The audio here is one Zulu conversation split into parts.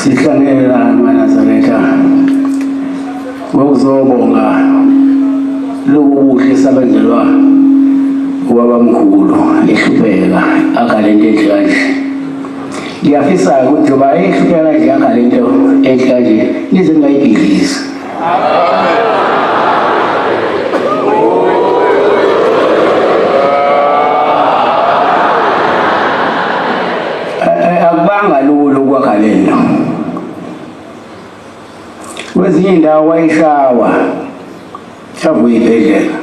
Sihlangela amaNazaretha ngokuzobonga lokhu kuhle sabenzelwa ubabamkhulu ehlupheka akalento enhle kanje. Ngiyafisa ukuthi ngoba ehlupheka kanje akalento enhle kanje nize ngayibhidliza. Akubanga lula ukwakha lento. Kwezinye indawo wayishawa shavuye ibhedlela,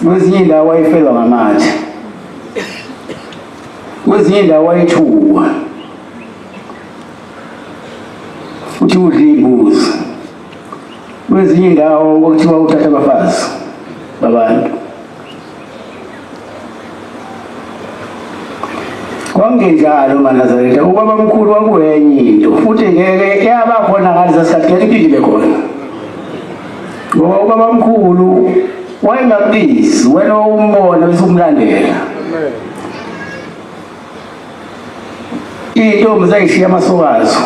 kwezinye indawo wayifelwa ngamathe, kwezinye indawo wayithukwa uthi udla imbuzi, kwezinye indawo kwakuthiwa uthatha abafazi babantu. Kwangenjalo maNazaretha ubabamkhulu wakuyenye into futhi ngeke yabakhona ngalesa sikhathi ngeke iphinde khona, ngoba ubabamkhulu wayengabizi wena umbona bese umlandela. Intombi zayishiya amasokazo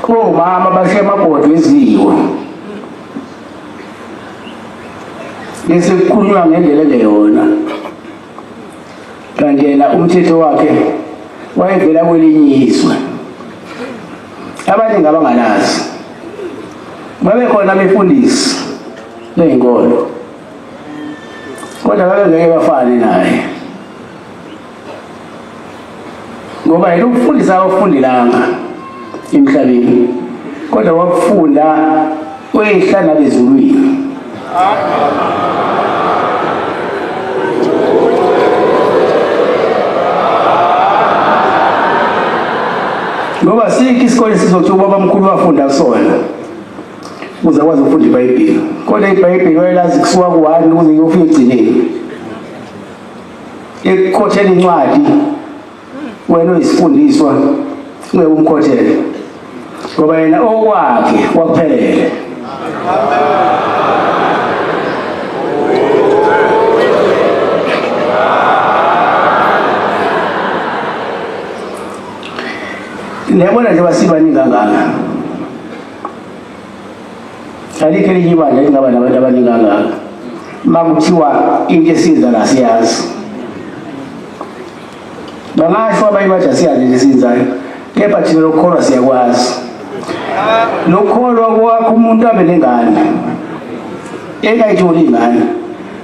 omama bashiya amabhodwe eziwo bese kukhulunywa ngendlela engeyona, kanti yena umthetho wakhe wayevela kwelinye izwe abaningi abangalazi. Babekhona abefundisi beyinkolo kodwa babengeke bafane naye, ngoba yena ukufundisa akufundilanga emhlabeni kodwa wakufunda wehlala bezulwini. Ngoba sikho isikole sizothi ubabamkhulu wafunda kusona uze kwazi ukufunda iBhayibheli, kodwa iBhayibheli wayelazi kusuka ku-1 ukuze kuyofika ekugcineni. Ekukhothela incwadi wena uyisifundiswa ungeke umkhothele, ngoba yena okwakhe wakuphelele. Niyabona nje basibaningi kangaka, alikho elinye ibandla elingaba nabantu abaningi kangaka. Uma kuthiwa into esiyenza la siyazi, bangasho abanye bathi asiyazi into esiyenzayo, kepha thina lokukholwa siyakwazi. Lokukholwa kwakho umuntu abe nengane engayitholi ingane,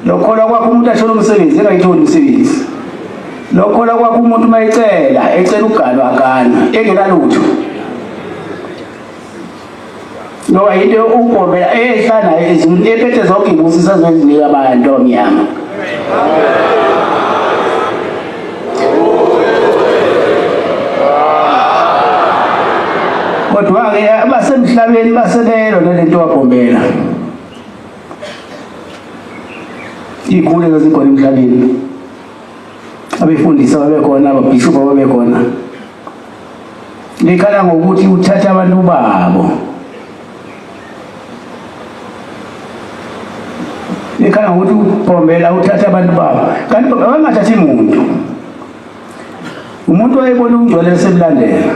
lokukholwa kwakho umuntu ashole umsebenzi engayitholi umsebenzi, lokholwa kwakho umuntu mayicela ecela ugalwa akana engenalutho, ngoba into ukugomela ehlana ezimini ephethe zonke ibusi sazinika abantu omnyama. kodwa-ke abasemhlabeni basebelo nalento wabhombela iy'khulu ezazikhona emhlabeni, abefundisa babekhona, ababhishophu babekhona, bekhala ngokuthi uthatha abantu babo, bekhala ngokuthi ubhombela uthatha abantu babo, kanti abangathathi umuntu wayebona ungcwele esemlandela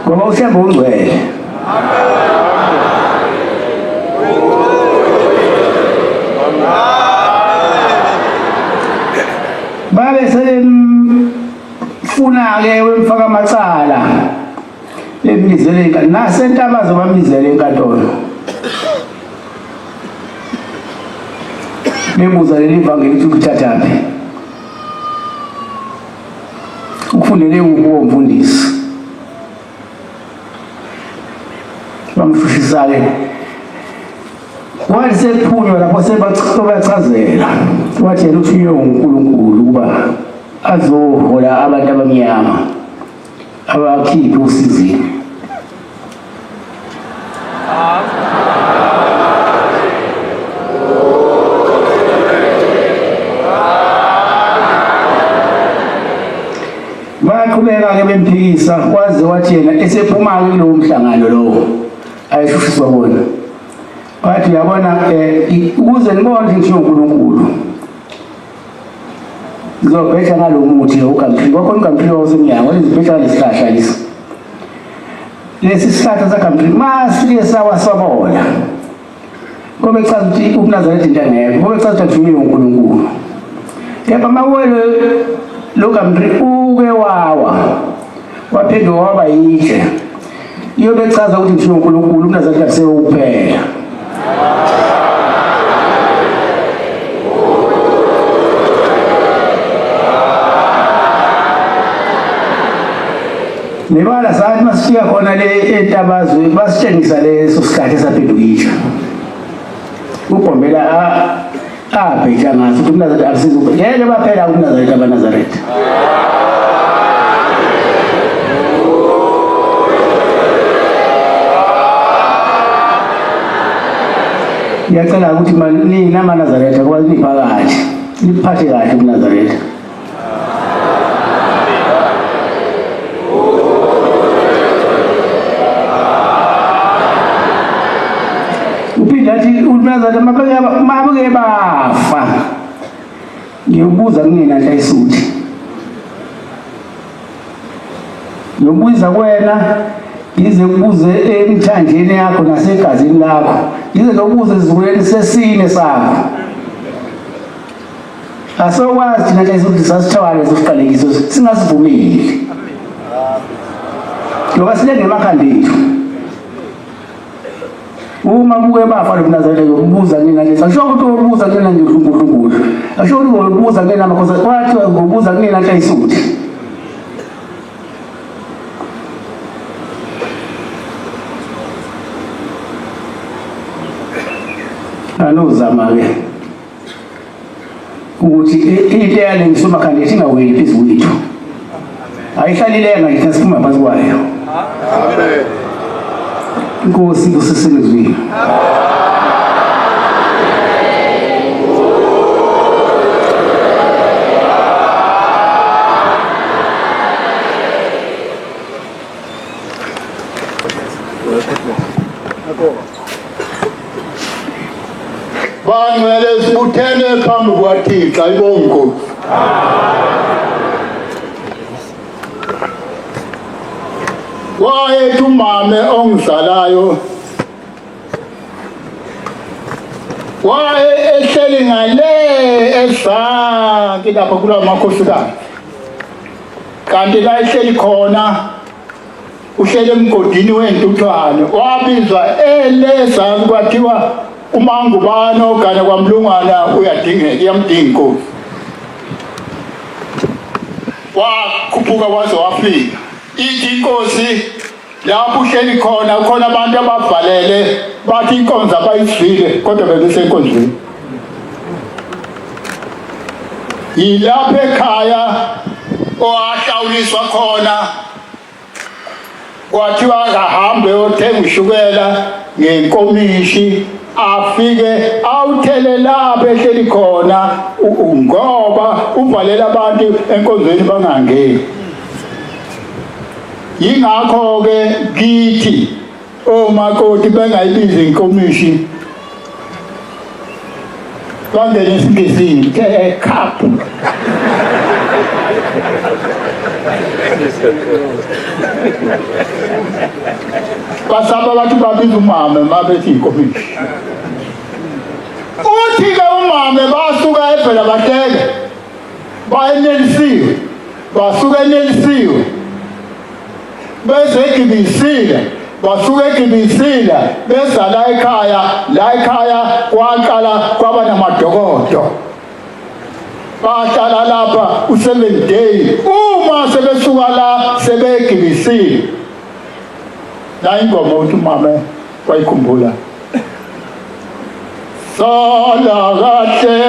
ngoba uhlamba ungcwele. Babe sebemfuna-ke wemfaka amacala bemizele enkantolo, nasentabazo bamizele enkantolo, bebuza leli vangeli ukuthi ukuthathaphi, ukufundele ukuwo mfundisi. Bamshushisa-ke wathi sekuphunywa lapho sebachazela, wathi yena uthunywe uNkulunkulu ukuba azohola abantu abamnyama abakhiphe usizini. Baqhubeka-ke bemphikisa kwaze wathi yena esephuma-ke kulowo mhlangano lowo ayeshushiswa bona, wathi uyabona ukuze ngibone ukuthi ngithiwe uNkulunkulu ngizobheja ngalo muthi lo uGamtri, kwakhona uGamtri wasemnyango lezibheja nesihlahla lesi sihlahla saGamtri masike sawaswabola ngoba echaza ukuthi uNazaretha into angekho, ngoba echaza ukuthi athunywe uNkulunkulu. Kepha mawele lo Gamtri uke waphendwa waba yitshe, iyo bechaza ukuthi ngithiwe uNkulunkulu, uNazaretha kusewuphela. Nebala sathi masifika khona le entabazwe basitshengisa leso sikhathi esaphendukisha ubhombela abheja ngaso ukuthi uNazaretha akusizo yeke baphela uNazaretha abanazaretha. Ngiyacela ukuthi nina amaNazaretha kuba niphakathi niphathe kahle uNazaretha. Uphinde athi uNazaretha mabuke bafa, ngiyobuza kunina Nhlayisuthi, ngiyobuza kuwena, ngize kubuze emthanjeni yakho nasegazini lakho, ngize nobuze ezulwini sesine sakho. Asokwazi thina Nhlayisuthi sasithwala sesiqalekiso singasivumeli ngoba silenge emakhanda ethu. Uma buke bafa lo Nazaretha yokubuza kunina lesi, asho ukuthi ubuza kunina ngihlunguhlungulu, asho ukuthi ubuza kunina amakhosi, wathi ngobuza kunina Nhlayisuthi. Anozama-ke ukuthi into yalengiswa emakhanda ethu ingaweli phezu kwethu, ayihlalilenga ngithi siphuma phansi kwayo. Inkosi kusesemezwini. Bangcwele sibuthene phambi kwaThixo, ayibonge Nkosi. Wayethu umame ongizalayo waye ehleli ngale esakhe lapha kula makhosikazi, kanti la ehleli khona uhlele emgodini wentuthwane, wabizwa elezansi kwathiwa umangubane ogana kwaMlungwana uyadingeka, iyamdinga Inkosi. Wakhuphuka waze wafika, ithi Inkosi lapho uhleli khona ukhona abantu abavalele bathi inkonzo abayisivile kodwa bebesenkonzweni. Yilapha ekhaya owahlawuliswa khona kwathiwa akahambe yothenga ushukela ngenkomishi afike awuthele lapho ehleli khona ngoba uvalela abantu enkonzweni bangangeni. Yingakho ke kithi omakoti bengayibizi inkomishi bangene esiNgisini ke cup. Basaba bathi babiza umama mabethi inkomishi. Uthi ke umama basuka ephela bateke bayenelisiwe basuka enelisiwe bese egibisile basuka egibisile besa la ekhaya kwaqala kwaba namadokodo bahlala lapha u7 days uma sebesuka la sebegibisile la ingoma uthi umama wayikhumbula sala kahle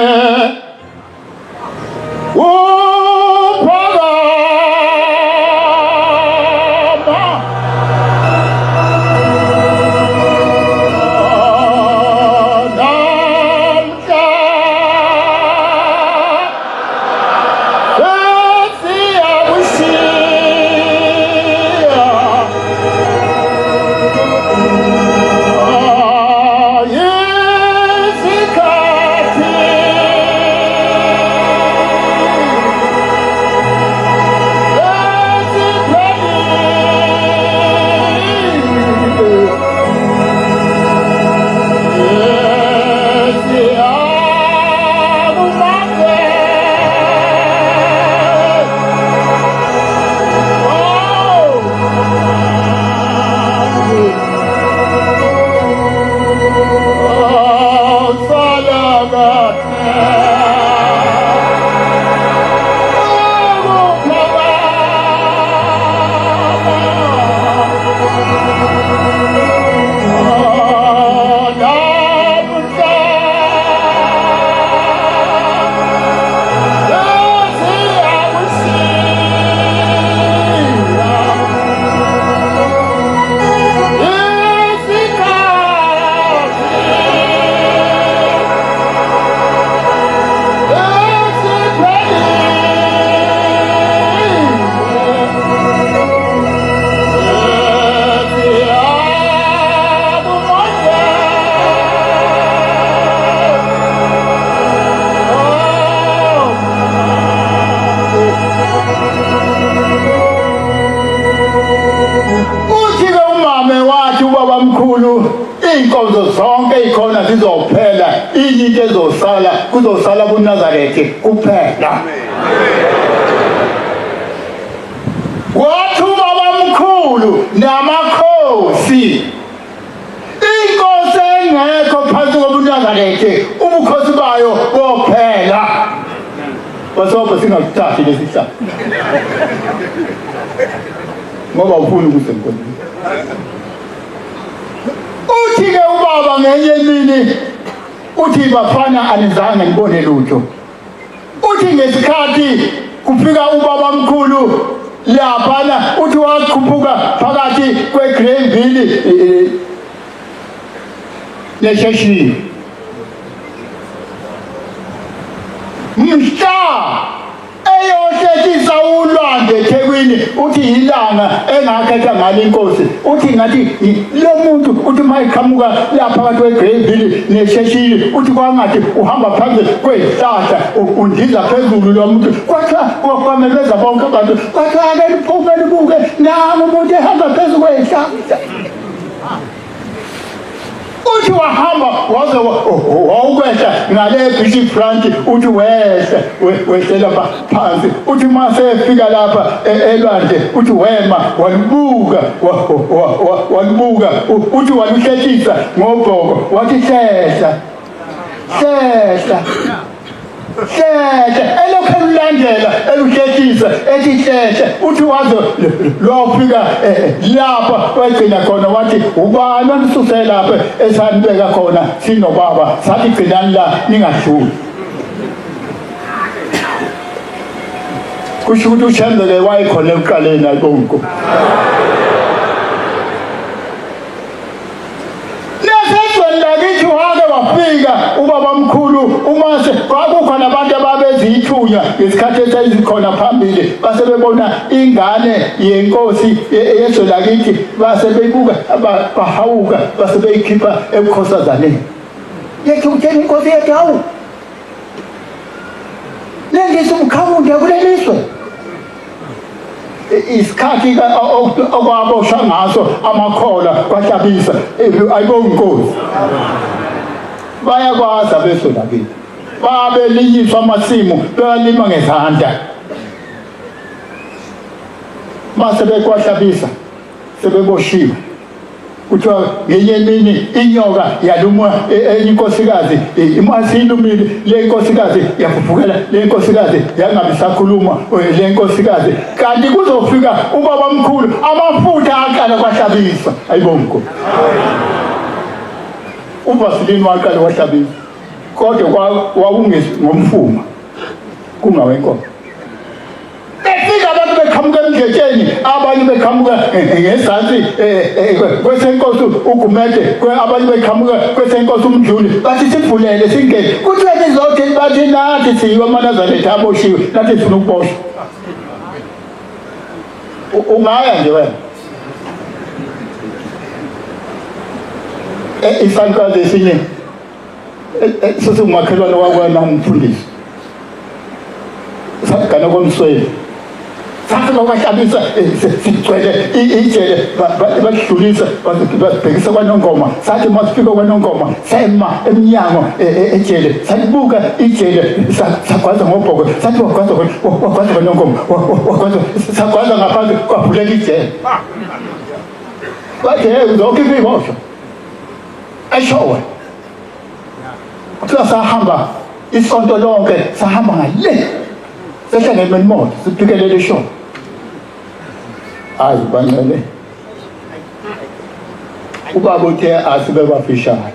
inkonzo zonke ikhona zizophela into ezosala kuzosala kuNazaretha kuphela. Wathi ubabamkhulu namakhosi inkosi engekho phansi kobuNazaretha ubukhosi bayo bophela. Basobe singasithathi lesihlalo ngoba ufuna ukusemkhosini. Uthi ke ubaba ngenye imini uthi bafana anizange ngibone lutho. Uthi ngesikhathi kufika ubabamkhulu laphana uthi wakhuphuka phakathi kweGranville neSheshini. Mhla eyohlekisa ulwandle eThekwini uthi ilanga engakhetha ngalo inkosi uthi ngathi lo muntu uthi mayiqhamuka lapha phakathi kweGranville neSheshini uthi kwangathi uhamba phansi kwezihlahla undiza phezulu lo muntu kwathiwa kwamebeza bonke abantu kwathiwa ake liphume libuke nangu umuntu ehamba phezu kwezihlahla. Uthi wahamba waze wawukwehla ngale Bishop Front uthi wehlela phansi uthi mase efika lapha elwandle uthi wema walibuka uthi waluhlekisa ngobhoko wathi hlehla elokhu elulandela eluhlekisa ethi hlehla uthi waze lwafika lapha wagcina khona wathi ubani onisusele lapha esanibeka khona sinobaba sathi gcinani la ningadluli. Kusho ukuthi uShembele wayekhona ekuqaleni ayibonke. kwafika ubaba mkhulu uMase kwakukhona abantu ababezithunya ngesikhathi esayizikhona phambili base bebona ingane yenkosi yezwe lakithi base beyibuka bahawuka base beyikhipha ebukhosazaneni yethi utshela inkosi yethi hawu lengise umkhawundi akuleliswe isikhathi okwaboshwa ngaso amakhola kwahlabisa ayibonga inkosi bayakwazi abezwe lakithi babelinyiswa amasimu bayalima ngezandla mase bekwahlabisa sebeboshiwe kuthiwa ngenye imini inyoka yaluma enye inkosikazi imasilumile le nkosikazi yafufukela le nkosikazi yangabisakhuluma le nkosikazi kanti kuzofika ubaba mkhulu amafutha aqala kwahlabisa ayibongo uVasilini waqala kwahlabisa kodwa ngomfuma kungawenkomo efika abantu beqhamuka emdletsheni abanye beqhamuka ngezansi kwesenkosi uGumede abanye beqhamuka kwesenkosi uMdluli bathi sivulele singene kuthi lezothi bathi nathi siyiwa amaNazaretha aboshiwe nathi sifuna ukuboshwa ungaya nje wena isankazi esinye sesimakhelwane wakwena umfundisi sakugana komsweni sathi bakwahlabisa sigcwele ijele badlulisa basibhekisa kwaNongoma sathi masifika kwaNongoma sema emnyango ejele sayibuka ijele sagwaza ngobhoko sathi wagwaza kwaNongoma sagwaza ngaphansi kwavuleka ijele bathi uzokho ibibosho eshowe kuthiwa sahamba isonto lonke sahamba ngale sehlangene nemoto siphikelele eshowe hayi bancele ubaba uthe asibe bafishane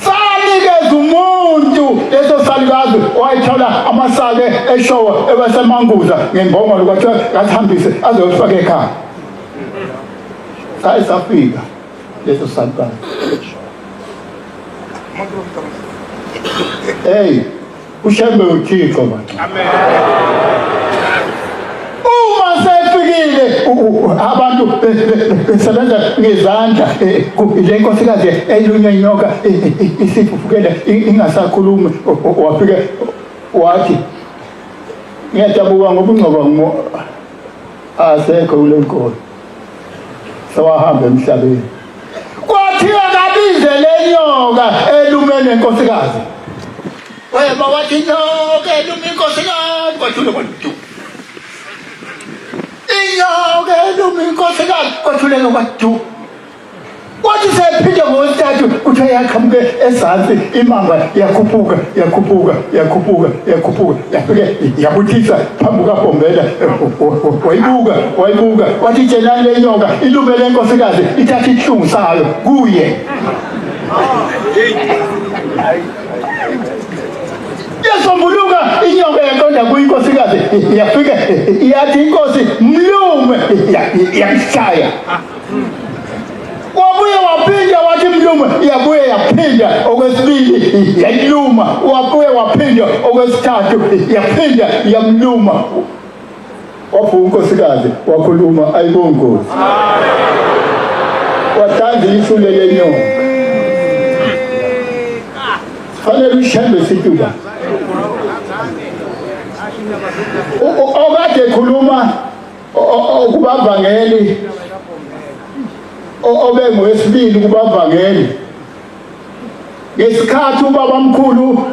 sanikeza umuntu leso salikazi wayithola amasake eshowe ebasemanguza ngembongolo kwathiwa kasihambise azofaka ekhaya sayisafika leso salikazi hey ushembe uThixo manje amen abantu besebenza ngezandla le nkosikazi eyilunya inyoka isifufukela ingasakhulumi wafika wathi ngiyadabuka ngoba ungcoba asekho kule nkolo sawahamba emhlabeni kwathiwa kabize le nyoka elumele inkosikazi weba wathi nyoka eluma inkosikazi kwathule kwantu inyoka eluma inkosikazi kwathuleka kwatu kwathi sephinde ngosithathu kuthiwa yaqhamuke ezansi imanga yakhuphuka yafike yabuthisa phambi kaBhombela wayibuka wathi tshelani le nyoka ilumele inkosikazi ithatha ihlungu sayo kuye yasombuluka inyoka yaqonda kuyinkosikazi yafika yathi inkosi mlume yashaya wabuye waphinda wathi mlume yabuye yaphinda okwesibili yayiluma wabuye waphinda okwesithathu yaphinda yamluma wabuye unkosikazi wakhuluma ayibongozi watanza ishule lenyoka fanele ushembe situba okade khuluma kubavangeli obengowesibili kubavangeli ngesikhathi ubaba mkhulu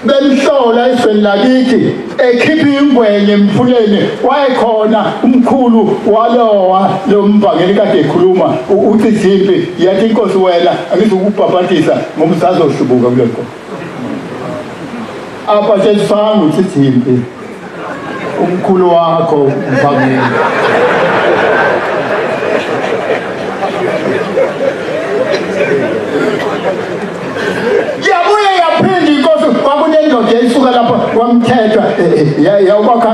bemhlola ezweni lakithi ekhipha ingwenye emfuleni wayekhona umkhulu walowa lo mvangeli kade ekhuluma uthi Zimpi yathi inkosi wena angizukubhabhatisa ngoba usazoshubuka kule nkosi apha sesifanga uthi Zimpi umkhulu wakho umvangeli yabuye yaphinda inkosi kwakunendoda esuka lapha kwamthethwa yawukwakha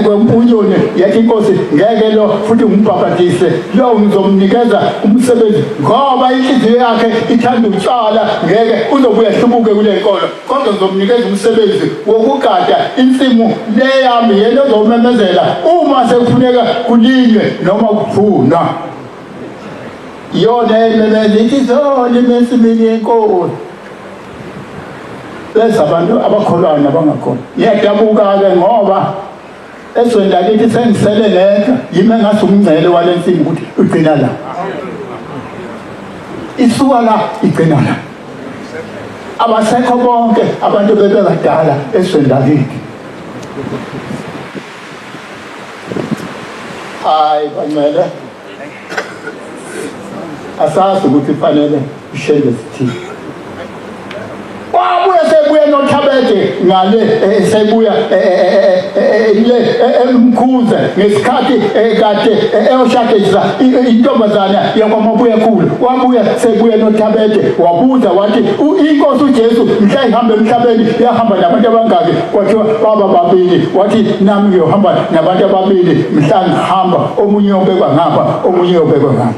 kwempunyoni yathi inkosi ngeke lo futhi umbhabhadise lo ngizomnikeza umsebenzi ngoba inhliziyo yakhe ithanda ukutshala ngeke uzobuya hlubuke kule nkolo kodwa ngizomnikeza umsebenzi wokugada insimu le yami yena ozomemezela uma sekufuneka kulinywe noma kuvunwa yona ememeza ithi zolima ensimini yenkosi bese abantu abakholwayo nabangakhona ngiyadabuka-ke ngoba esweni lakithi sengisele nedwa yimi engase umngcele wale nsimbi ukuthi igcina la isuka la igcina la abasekho bonke abantu bebekadala esweni lakithi hayi bangcwele asazi ukuthi fanele ishele sithini wabuya sebuya noThabede ngale sebuya le emkhuze ngesikhathi kade eyoshadisa intombazana yakwamabuya khulu wabuya sebuya noThabede wabuza wathi inkosi uJesu mhla ihambe emhlabeni yahamba nabantu abangaki kwathiwa baba babili wathi nami ngiyohamba nabantu ababili mhla ngihamba omunye obekwa ngapha omunye obekwa ngapha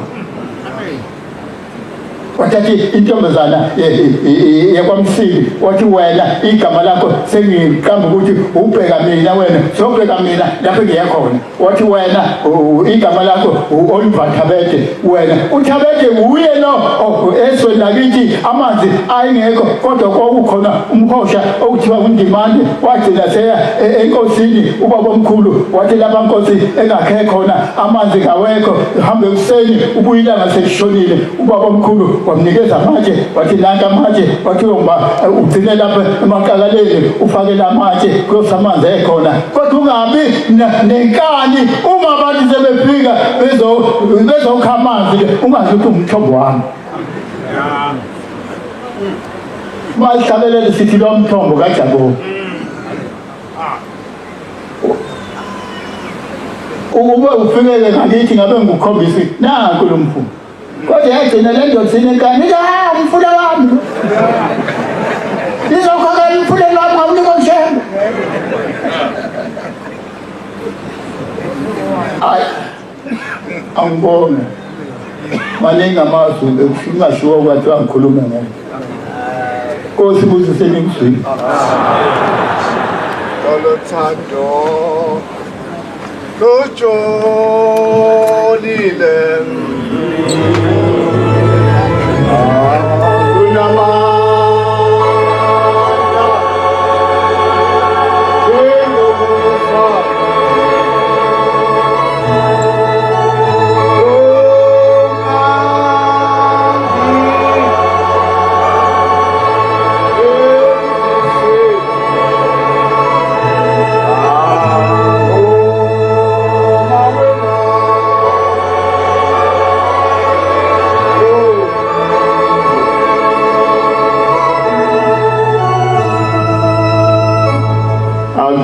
wathi intombazana yakwamsili wathi wena igama lakho sengiqamba ukuthi ubheka mina wena sobheka mina lapho ngiyakhona wathi wena igama lakho Oliver Thabede wena uThabede uye lo esweni lakithi amanzi ayengekho kodwa kwakukhona umhosha okuthiwa uNdimande wagcina seya enkosini ubaba omkhulu wathi lapha nkosi engakhe khona amanzi kawekho hambe ekuseni ubuyilanga selishonile ubaba omkhulu wamnikeza amatshe wathi nanka amatshe wathi ugcine lapha emankakaleni ufakele amatshe kuyosamanzi ekhona kodwa ungabi nenkani uma abantu sebefika bezokha amanzi ungazi ukuthi umthombo wami masihlabelele sithi lo mthombo kaJakobe ukuba ufikele ngakithi ngabe ngikukhombisi nanku lo mfumo kodwa yagcina le ndoda sinenkani umfula wami izokhokela umfuleni wami ngawunika umshembe hayi angibone maningi amazwi ungashiwo kwathiwa ngikhulume ngayo Nkosi busise ngizwini Olothando lojolile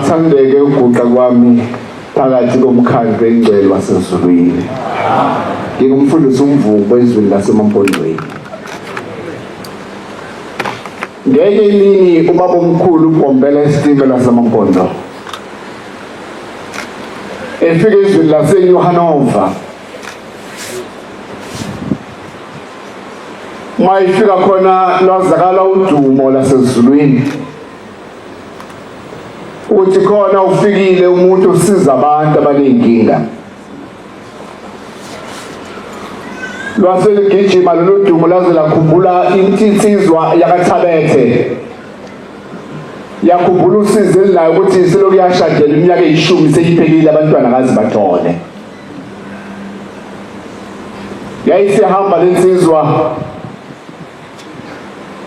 Sandeke uguqa kwami phakathi komkhandlu engcwele wasezulwini. Ngingumfundisi umvubo ezweni lasemampondweni. Ngeke imini ubaba omkhulu uBombela isitimela lasemampondo. Efike ezweni laseNew-Hanover. Mayifika khona lwazakala udumo lasezulwini. Uthi khona ufikile umuntu usiza abantu abanenkinga lwaseligijima lolu dumo laze lakhumbula insizwa yakaThabethe yakhumbula usizo elinayo ukuthi selokhu yashadela iminyaka eyishumi seyiphelile abantwana kazi bathole yayisihamba lensizwa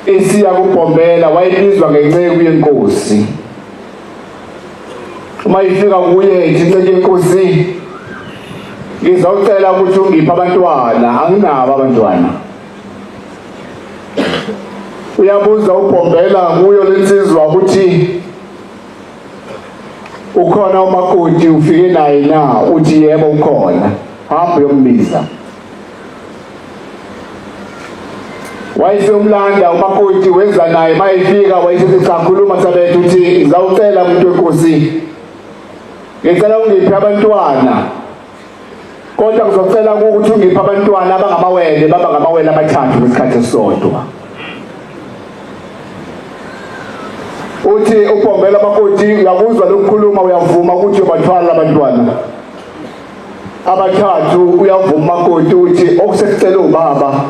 esiya kuBombela wayibizwa ngenceku yenkosi uma ifika kuye inceke yenkosi ngizocela ukuthi ungiphe abantwana anginabo abantwana uyabuza uBombela kuyo lensizwa ukuthi ukhona umakoti ufike naye na uthi yebo ukhona hamba uyombiza wayesomlanda umakoti weza naye mayifika wayesethi sakhuluma Thabethe uthi ngizawucela umuntu wenkosi ngicela ungiphe abantwana kodwa ngizocela ukuthi ungiphe abantwana abangamawele baba ngamawele amathathu ngesikhathi esisodwa. Uthi uPombela makoti uyakuzwa lokukhuluma uyavuma ukuthi ubathwala abantwana abathathu uyavuma makoti uthi okusecela ubaba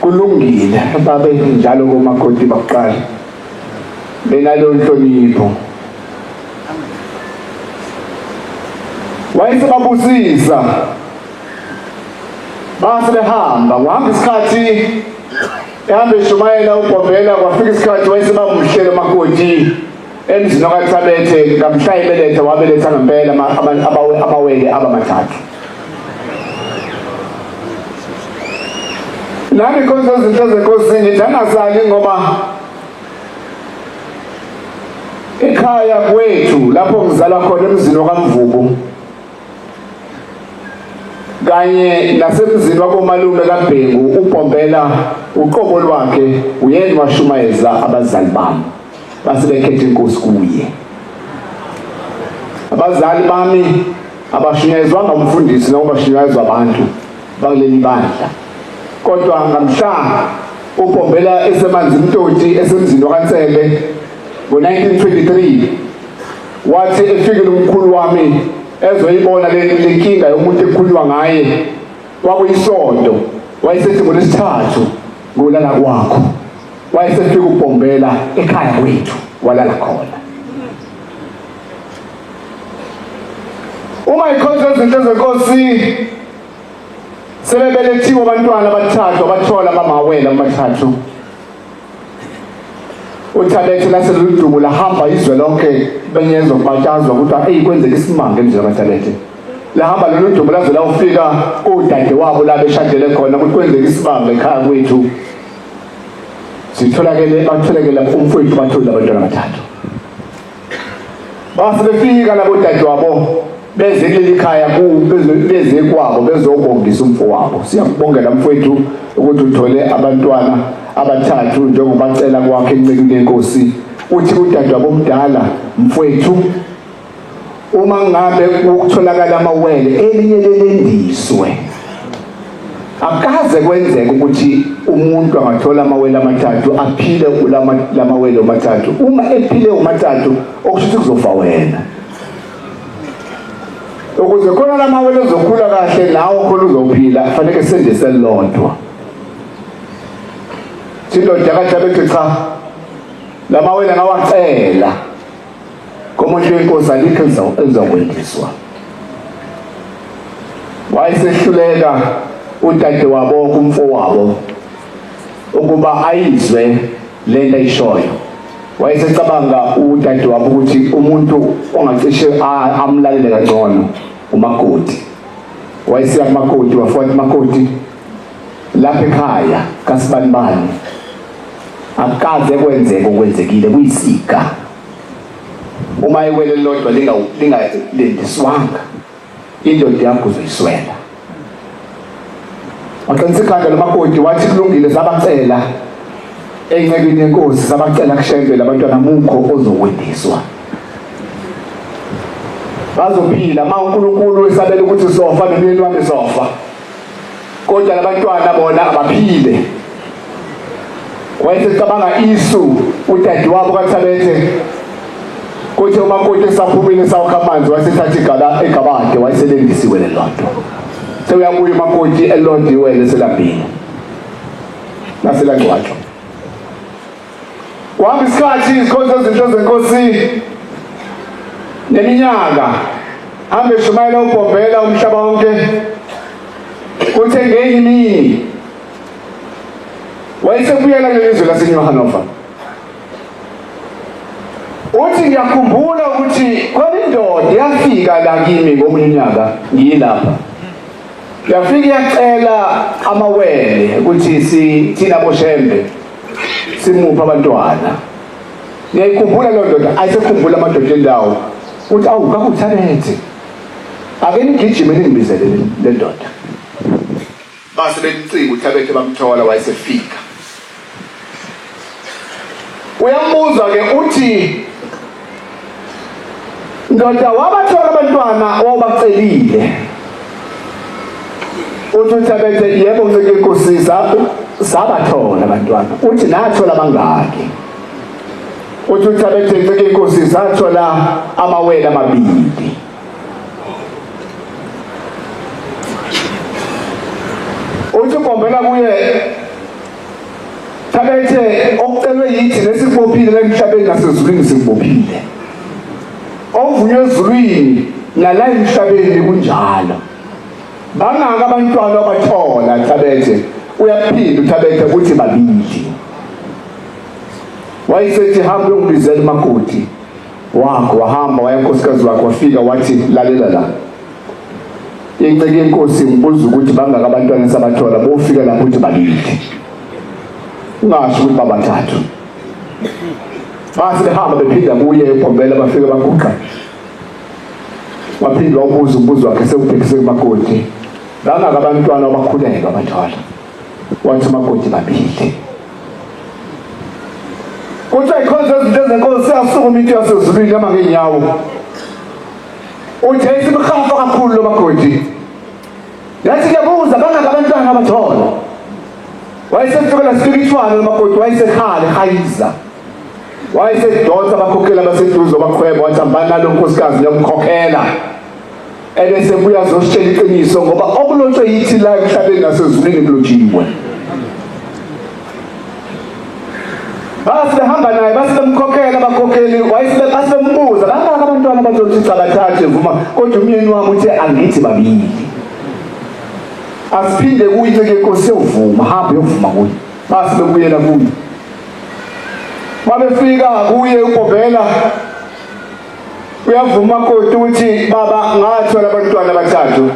kulungile babe njalo komakoti baqala benalo inhlonipho. Wayesebabusisa base behamba kuhamba isikhathi ehambe eshumayela uPombela kwafika isikhathi wayesebamhlelo makoti emzini kaThabethe ngamhlaya ibeletha wabeletha ngempela amawele abamathathu. Nami konke izinto zenkosini ndangasali ngoba ekhaya kwethu lapho ngizalwa khona emzini wakamvubu kanye nasemzini wakomalume kaBhengu uPombela uqobo lwakhe uyena washumayeza abazali bami base bekhetha inkosi kuye. Abazali bami abashunyayezwanga umfundisi noma bashunyayezwa abantu bakuleli bandla kodwa ngamhla uPombela esemanzi Mtoti esemzini wakaNtsele ngo-1923 wathi efikile umkhulu wami ezoyibona le nkinga yomuntu ekhulunywa ngaye wakuyisonto wayesethi ngolesithathu ngolala kwakho wayesefika uPombela ekhaya kwethu walala khona. Uma ikhonza izinto zenkosi sebebelethiwe abantwana abathathu abathola amawele amathathu. uThabethe laseludumo lahamba izwe lonke benyezwa kubatshazwa ukuthi kwenzeka isimanga emzini kaThabethe. Lahamba lolu dumo laze lawufika udade wabo la beshadele khona ukuthi kwenzeka isimanga ekhaya kwethu. Sitholakele umfowethu bathola abantwana abathathu. Base befika labo dade wabo beze kuleli khaya beze kwabo bezobongisa umfowabo. Siyakubongela mfowethu ukuthi uthole abantwana abathathu njengoba bacela kwakhe encekweni yenkosi. Uthi udade wabo omdala mfowethu uma ngabe ukutholakala amawele elinye lelendiswe akaze kwenzeka ukuthi umuntu angathola amawele amathathu aphile lamawele amathathu. Uma ephile umathathu okusho kuzofa wena. Ukuze khona lamawele ezokhula kahle nawe khona uzophila kufanele sendise lodwa. Sindoda kaThabethe cha lamawele ngawacela komuntu wenkosi alikho elizokwendiswa. Wayesehluleka udade wabo kumfowabo ukuba ayizwe lento ayishoyo. Wayesecabanga udade wabo ukuthi umuntu ongacishe amlalele kangcono umakoti. Wayesiya kumakoti wafona umakoti lapha ekhaya kaSibanibani akaze kwenzeka okwenzekile kuyisika. Uma iwele lodwa lingalendiswanga indoda yakho uzoyiswela. Aqinisekanga lomakoti wathi kulungile sabacela encekweni yenkosi sabacela kushembe labantwana mukho ozokwendiswa. Bazophila ma uNkulunkulu esabela ukuthi sofa nomyeni wami sofa. Kodwa labantwana bona abaphile. Wayesecabanga isu udade wabo kaThabethe kuthi umakoti esaphumile sawukha amanzi wasethatha igabade wayeselendisiwe lelonto. Seyabuya umakoti elondiwe leselabhini naselangcwatshwa. Kuhamba isikhathi izikhonzo izinto zenkosi neminyaka hambe shumayela uPombela umhlaba wonke kuthi ngenye imini wayesebuyela ngelizwe laseNyuhanofa. Uthi ngiyakhumbula ukuthi khona indoda yafika la kimi ngomunye unyaka ngiyilapha. Yafika yacela amawele ukuthi thina boshembe simupha abantwana. Ngiyayikhumbula lo ndoda ayisekhumbula amadoda endawo. Uthi awu kakuThabethe ake nigijime ningibizele le ndoda. Base becinga uThabethe bamthola wayesefika. Uyambuza ke uthi ndoda wabathola abantwana owabacelile uthi uThabethe yebo uncike inkosi sabathola abantwana uthi nathola abangaki uthi uThabethe uncike inkosi sathola amawele amabili uthi ugombela kuye Thabethe okucelwe yithi nesikubophile emhlabeni nasezulwini sikubophile ovunywe ezulwini nala emhlabeni kunjalo bangaka abantwana abathola Thabethe uyaphinda uThabethe ukuthi babili wayesethi hamba uyongibizela umakoti wakho wahamba waya enkosikazi wakho wafika wathi lalela la inceke inkosi ngibuza ukuthi bangaka abantwana sabathola bofika lapho uthi babili ungasho ukuthi babathathu base behamba bephinda kuye eGombela bafika baguqa waphinda wabuza umbuzo wakhe sewubhekise kumakoti bangaka abantwana abakhuleka abathola wathi umakoti babili kuthi ayikhonza izinto ezenkosi siyasukuma into yasezulwini ama ngeenyawo uthi isimkhafa kakhulu lo makoti yathi kuyabuza bangaka abantwana abathola wayesefikela spiritual makoti wayesekhala ehayiza wayesedonsa abakhokhela abaseduze abakhwebo wathi hambani nalo nkosikazi niyomkhokhela ebese buya azositshela iqiniso ngoba okulotshwe yithi la emhlabeni nasezulwini kulotshiwe base behamba naye base bemkhokhela abakhokheli basebembuza bangaka abantwana abazothi abathathe vuma kodwa umyeni wami uthi angithi babili asiphinde kuyinceke inkosi yovuma hamba yovuma kuye base bekuyela kuye babefika kuye uGombela uyavuma kodwa ukuthi baba ngathola abantwana abathathu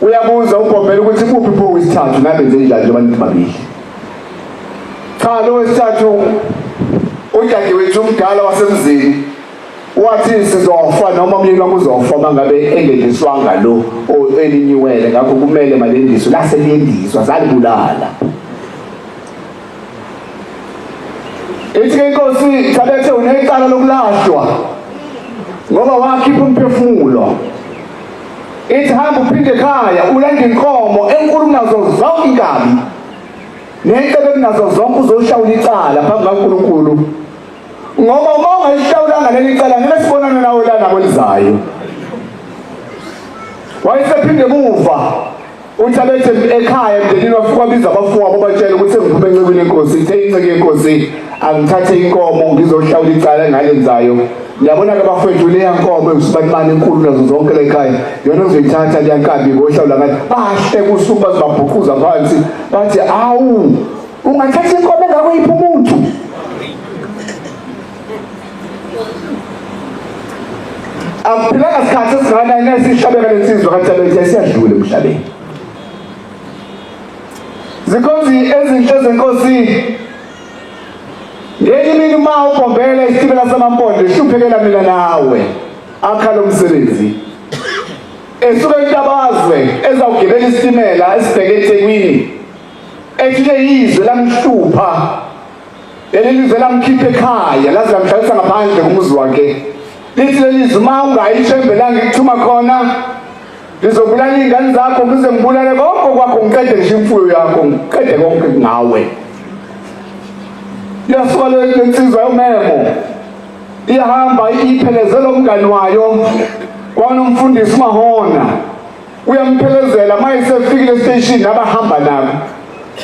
uyabuza uGombela ukuthi kuphi pho wesithathu nabenze njani abantu babili cha lo wesithathu udade wethu umdala wasemzini wathi sizofa noma umyeni wami uzofa mangabe engeliswanga lo elinyiwele ngakho kumele malendiswe la selendiswa zalibulala ithi inkosi Thabethe unecala lokulahlwa ngoba wakhipha umphefumulo ithi hamba uphinde ekhaya ulanda inkomo enkulu kunazo zonke inkabi necebe kunazo zonke uzoshawula icala phambi kaNkulunkulu ngoba uma ungayishawulanga leli cala ngeke sibonane nawe lana kwelizayo wayesephinde emuva uThabethe ekhaya emndenini wafika wabiza abafowabo batshela ukuthi ngiphume encekweni enkosi ithe inceke yenkosi angithathe inkomo ngizohlawula icala engalenzayo ngiyabona-ke bafowethu leya nkomo engisubanimane enkulu nazo zonke la ekhaya yona ngizoyithatha leya nkabi ngohlawula ngayo bahle kusuku bazibabhukuza phansi bathi awu ungathatha inkomo engakuyiphi umuntu akuphilanga sikhathi esinganani esishabeka lensizwa kaThabethe siyadlula emhlabeni zikhonzi ezinhle zenkosi ngenye imini uma uGombela isitimela samampondo hluphekela mina nawe akhala umsebenzi esuka eNtabazwe ezawugibela isitimela esibheke eThekwini ethi izwe lamhlupha leli lizwe lamkhipha ekhaya laze lamhlalisa ngaphandle kumuzi wakhe lithi leli lizwe uma ungayithembelanga ikuthuma khona ngizobulala iy'ngane zakho ngize ngibulale konke kwakho ngiqede ngisho imfuyo yakho ngiqede konke ngawe iyasuka lensizwa yomemo iyahamba iphelezela umngani wayo kwanomfundisi uMahona uyamphelezela mayesefikile esiteshini abahamba nabo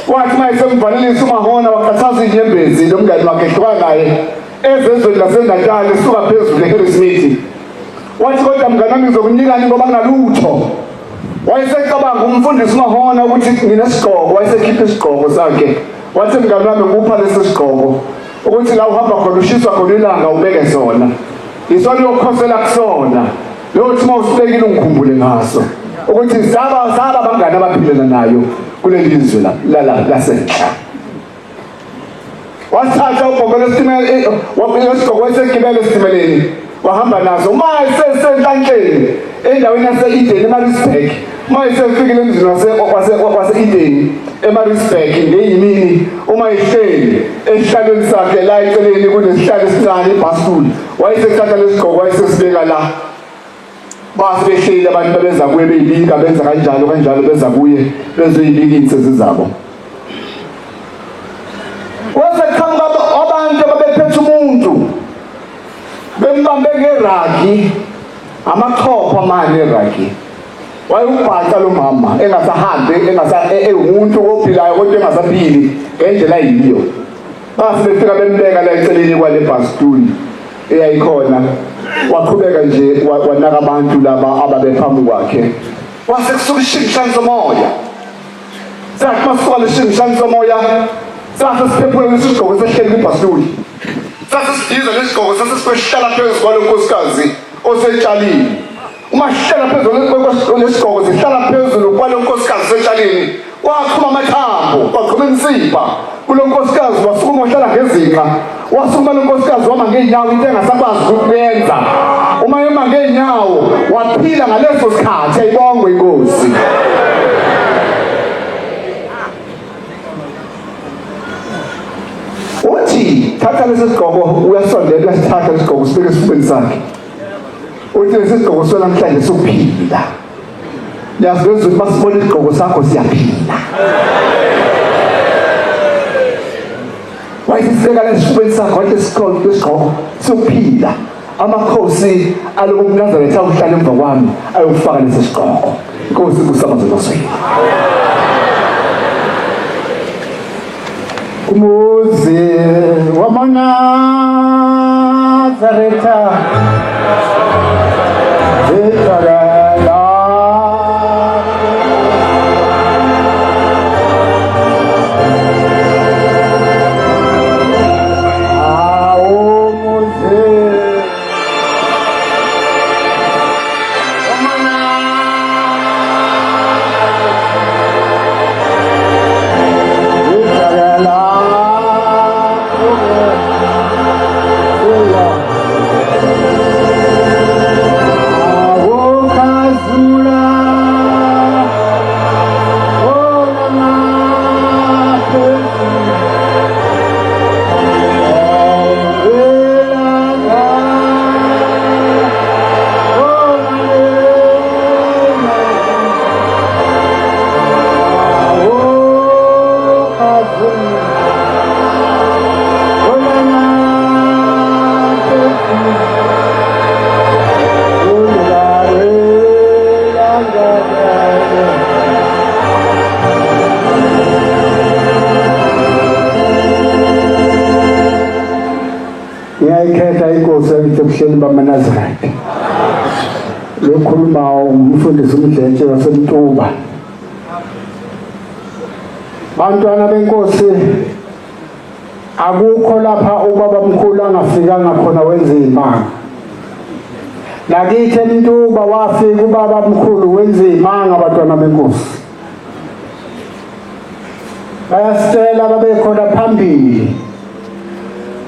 wathi mayesemvalelisa uMahona waqhathaza inyembezi lomngani wakhe ehluka naye ezezweni laseNatali esuka phezulu eHarrismith wathi kodwa mngani wami ngizokunikani ngoba nginalutho wayesecabanga umfundisi uMahona ukuthi nginesigqoko wayesekhipha isigqoko sakhe wathi mngani wami ngikupha lesi sigqoko ukuthi la uhamba khona ushiswa khona ilanga ubeke sona isona uyokhosela kusona lothi uma usibekile ungikhumbule ngaso ukuthi saba abangani abaphilana nayo kuleli lizwe lasenhla wasithatha uGombela esitimela wasigqoko wayesigibela esitimeleni wahamba nazo uma esesenhlanhleni endaweni yase-Eden eMaritzburg uma esefikile emzini wase-Eden eMaritzburg ngeyimini uma ehleli esihlalweni sakhe la eceleni kunesihlalo esincane ibhasikuli wayesethatha lesigqoko wayesesibeka la base behleli abantu beza kuye beyibika benza kanjalo beza kuye bezoyibika insizwe zabo. Wasekhanga abantu ababephethe umuntu bembambe ngeragi amachopho amane eragi. Wayubhatha lo mama engasahambi umuntu ophilayo kodwa engasaphili ngendlela yiyo. Base befika bembeka la eceleni kwale bhastool eyayikhona. Waqhubeka nje wanaka abantu laba ababephambi kwakhe. Wase kusuka ishingishanisa moya. Sathi masuka ishingishanisa moya. Sathi siphephule isigqoko sehleli kwibhastool. Sathi sidiza lesigqoko sasesihlala phezu kwalonkosikazi osetshalini. Uma sihlala phezulu lesigqoko sihlala phezulu kwalonkosikazi osetshalini. Waqhuma amathambo, waqhuma insipha. Kulonkosikazi wasukuma wahlala ngezinqa. Wasukuma lonkosikazi wama ngeenyawo into engasakwazi ukuyenza. Uma ema ngeenyawo waphila ngaleso sikhathi ayibongwe inkosi. Uthi thatha lesi sigqoko uyasondela uyasithatha isigqoko sibeke esifubeni sakhe. Uthi lesi sigqoko sonamhlanje sokuphila. Yazi ukuthi masibona isigqoko sakho siyaphila. Wayisibeka lesifubeni sakho wathi isigqoko sokuphila. Amakhosi aloku Nazareth awuhlala emva kwami ayokufaka lesi sigqoko. Inkosi kusamaze noswini. Umuzi wamaNazaretha Ethakala ngiyayikhetha inkosi ebuhleni bamaNazaretha. Lokhuluma umfundisi uMdletshe waseMtuba. Bantwana benkosi, akukho lapha ubabamkhulu angafikanga khona wenza imanga. Nakithi eMtuba wafika ubabamkhulu wenza imanga bantwana benkosi. Bayasitela babekhona phambili.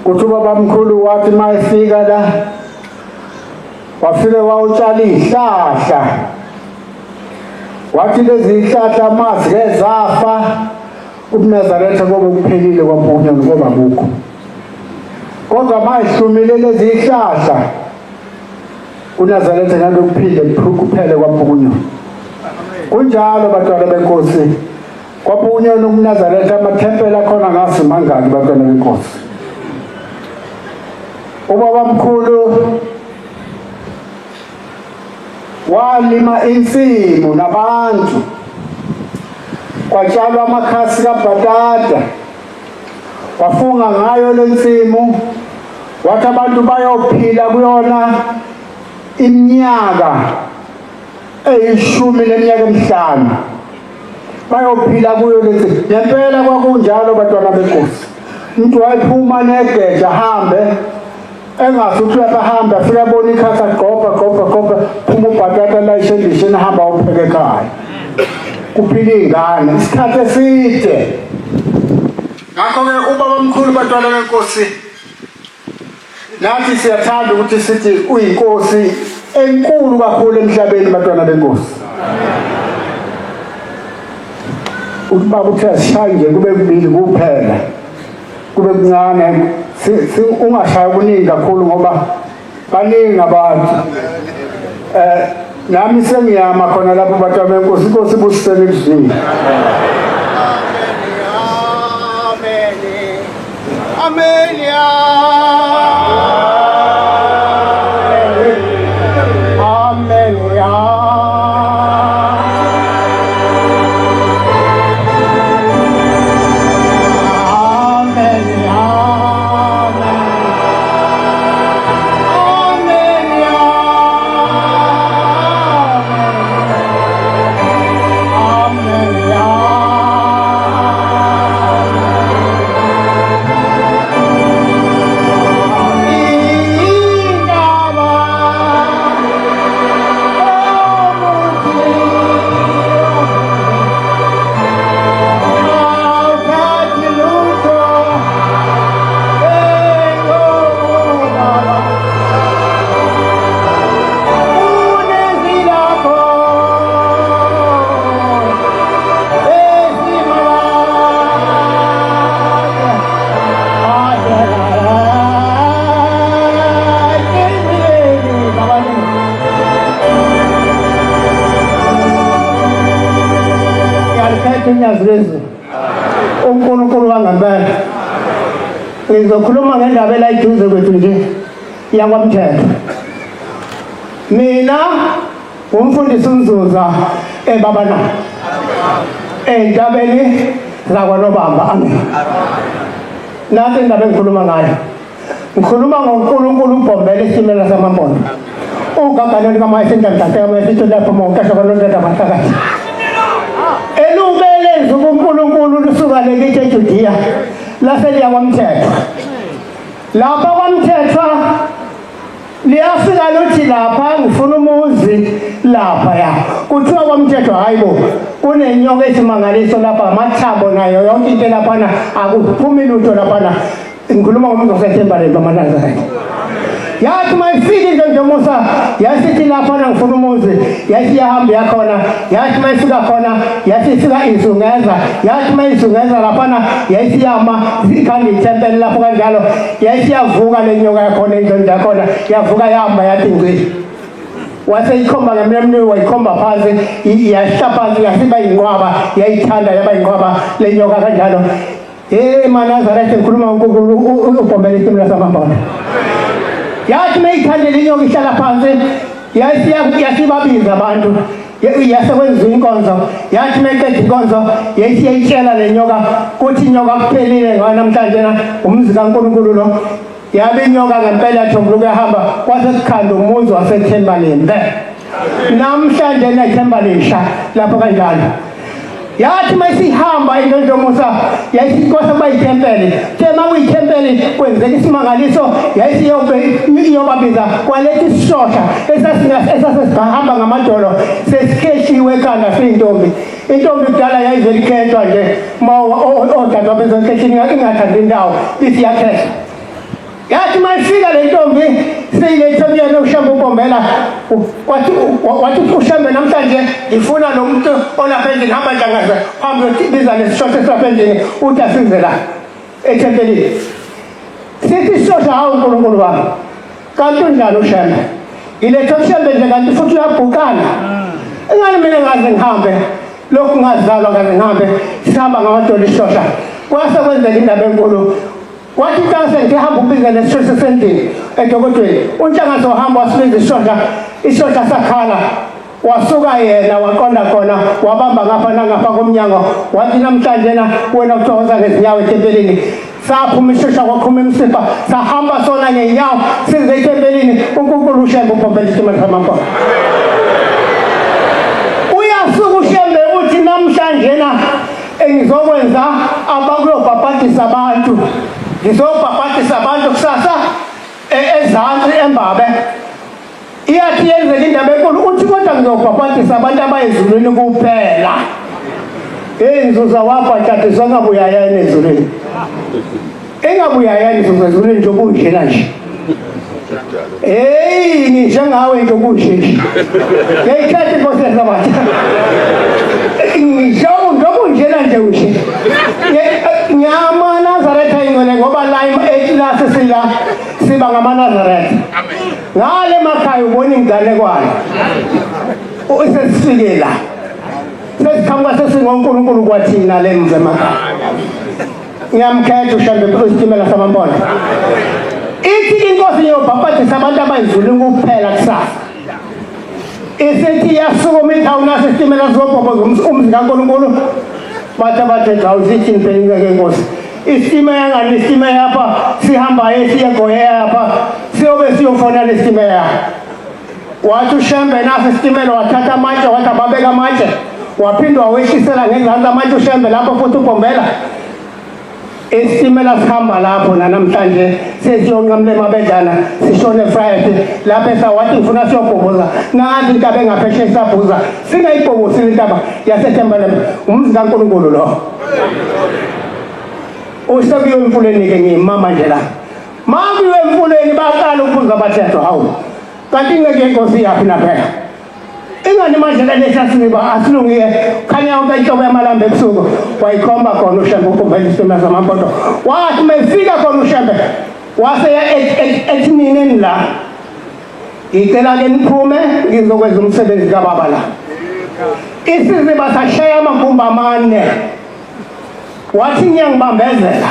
Kuthi ubabamkhulu wathi mayefika la wafike wawutshala izihlahla. Wathi lezi zihlahla mazike zafa uNazaretha ngoba kuphelile kwampunya ngoba bukho. Kodwa mayihlumile lezi zihlahla uNazaretha ngalo kuphinde kuphele kwampunya. Kunjalo bantwana benkosi. Kwampunya uNazaretha amathempeli akhona ngasi mangaki bantwana benkosi. Ubabamkhulu walima insimu nabantu. Kwatshalwa amakhasi kabhatata. Wafunga ngayo lensimu. Wathi abantu bayophila kuyona iminyaka eyishumi leminyaka emihlanu. Bayophila kuyo lensimu. Ngempela kwakunjalo bantwana benkosi. Umuntu wayephuma negeja ahambe engasuthi uyahamba afika abona ikhasa gqobha phuma ubhatata la ishendishini ahamba upheke ekhaya. Kuphila ingane isikhathi eside. Ngakho-ke ubabamkhulu bantwana benkosi, nathi siyathanda ukuthi sithi uyinkosi enkulu kakhulu emhlabeni bantwana benkosi. Ubaba uthi asishaye nje kube kubili kuphela, kube kuncane, ungashaya kuningi kakhulu ngoba baningi abantu. nami sengiyama khona lapho bantu benkosi inkosi busisele ebusweni Amen. Lezi uNkulunkulu wangempela ngizokhuluma ngendaba elayiduze kwethu nje yakwamthetho. Mina umfundisi uNzuza ebabana endabeni zakwaNobamba. Amen. Nathi indaba engikhuluma ngayo ngikhuluma ngoNkulunkulu uBhombele isimela samampondo ugagana likamayisindantase kamayisitho lapho mawukasha kwanonto abahlakazi elubeleza uNkulunkulu lusuka lekithi eJudiya laseliya kwamthetho lapha kwamthetho liyafika luthi lapha ngifuna umuzi lapha ya kuthiwa kwamthetho hayibo kunenyoka esimangaliso lapha amathabo nayo yonke into laphana akuphumi lutho laphana. Ngikhuluma ngomuntu oseThembaland bamanazarete yathi mayifika into nje Musa yasithi laphana ngifuna umuzi yathi yahamba yakhona yathi mayifika khona yathi ifika izungeza yathi mayizungeza laphana yathi yama zikhanda ithempeli lapho kanjalo yathi yavuka lenyoka yakhona indlu yakhona yavuka yahamba yathi ngci wase ikhomba ngemlemni wayikhomba phansi yashaphansi yasiba inqwaba yayithanda yaba inqwaba lenyoka kanjalo. Manazarete ngikhuluma ngoNkulunkulu uBhombele isimela samampondo yathi mayithandele inyoka ihlala phansi yasibabiza abantu yasekwenziwa inkonzo yathi mayiqeda inkonzo yathi yayitshela le nyoka kuthi inyoka kuphelile namhlanje umzi kaNkulunkulu lo yabe inyoka ngempela yathombuluka yahamba kwase kukhanda umuzi waseThembaland namhlanje neThembaland lapho kanjalo. Yathi mayisihamba into nje Musa yathi inkosi abayithempele tema kuyithempele kwenzeka isimangaliso yathi iyobabiza kwalethi isishosha esasihamba ngamadolo sesikhethiwe ekhanda siyintombi intombi kudala yayivelikhetshwa nje odadwa bezokhethini ingathandi indawo ithi yakhetha yathi mayifika le ntombi seyilethemiyane uShambe uBhombela wathi uShambe namhlanje ngifuna lo muntu olapha endlini hamba njangaze hambe uyobiza lesishosha esilapha endlini uthi asize la ethempelini sithi isishosha hawu uNkulunkulu wami kanti unjani uShambe iletha uShambe nje kanti futhi uyabhukana ingane mina ngaze ngihambe lokhu ngazalwa ngaze ngihambe sihamba ngamadolo isishosha kwase kwenzeka indaba enkulu wathi kase ngihamba ubiza lesishosha sendlini edokodweni uNhlangazo wahamba wasibiza isishosha sakhala wasuka yena waqonda khona wabamba ngapha nangapha komnyango wathi namhlanje wena uthokoza ngezinyawo ethempelini saphuma ishosha kwakhuma imsipha sahamba sona ngenyawo size ethempelini uNkulunkulu uShembe uBhombele isimela samampondo uyasuka uShembe uthi namhlanje engizokwenza abakuyobhabhatisa abantu ngizobhabhatisa abantu kusasa ezantsi eMbabe iyathi yenzeka indaba enkulu uthi kodwa ngizobhabhatisa abantu abayezulwini kuphela. Nzuza wabhatata zongabuya yena ezulwini engabuya yena Nzuza ezulwini nje ubunjena nje njengawe nje ubunjena ngiyayithatha inkosi yazabantu ngobunjena nje ushe nyama Nazareth ingcwele ngoba la eklasi siba ngamaNazareth. Amen. ngale emakhaya ubona inganekwane usesifike la sesikhamba sesingonkulunkulu kwathina lemva emakhaya ngiyamkhetha ushambe isitimela samambona ithi inkosi yobhabhathisa abantu abayizulu kuphela kusasa isithi yasukuma ithawuni nasesitimela sizobhobhoza umzi kankulunkulu bathe awuzithi niphenyike nkosi isitime yangani isitime yapha sihambayo siyegoye yapha siyobe siyofona lesitime yapha wathi ushembe naso isitimela wathatha amatshe wathi ababeka amatshe waphindwa wehlisela ngezansi amatshe ushembe lapho futhi ubhombela isitimela sihamba lapho namhlanje sesiyonqamla emabedlana sishone Friday lapho esawathi ngifuna siyobhoboza nanti intaba engaphesheya isabhuza singayibhobosile intaba yaseThembalembe umzi kaNkulunkulu lo usekuyo emfuleni ke ngimama nje la makuyo emfuleni baqala ukubuza bathetho hawu kanti ngeke inkosi yaphi naphela ingani manje lesasiba asilungiye khanya yonke inhlobo yamalamba ebusuku wayikhomba khona ushembe ukuvela isitoma samampoto wathi mefika khona ushembe waseya ethinini la ngicela ke niphume ngizokwenza umsebenzi kababa la isiziba sashaya amagumba amane wathi ngiyangibambezela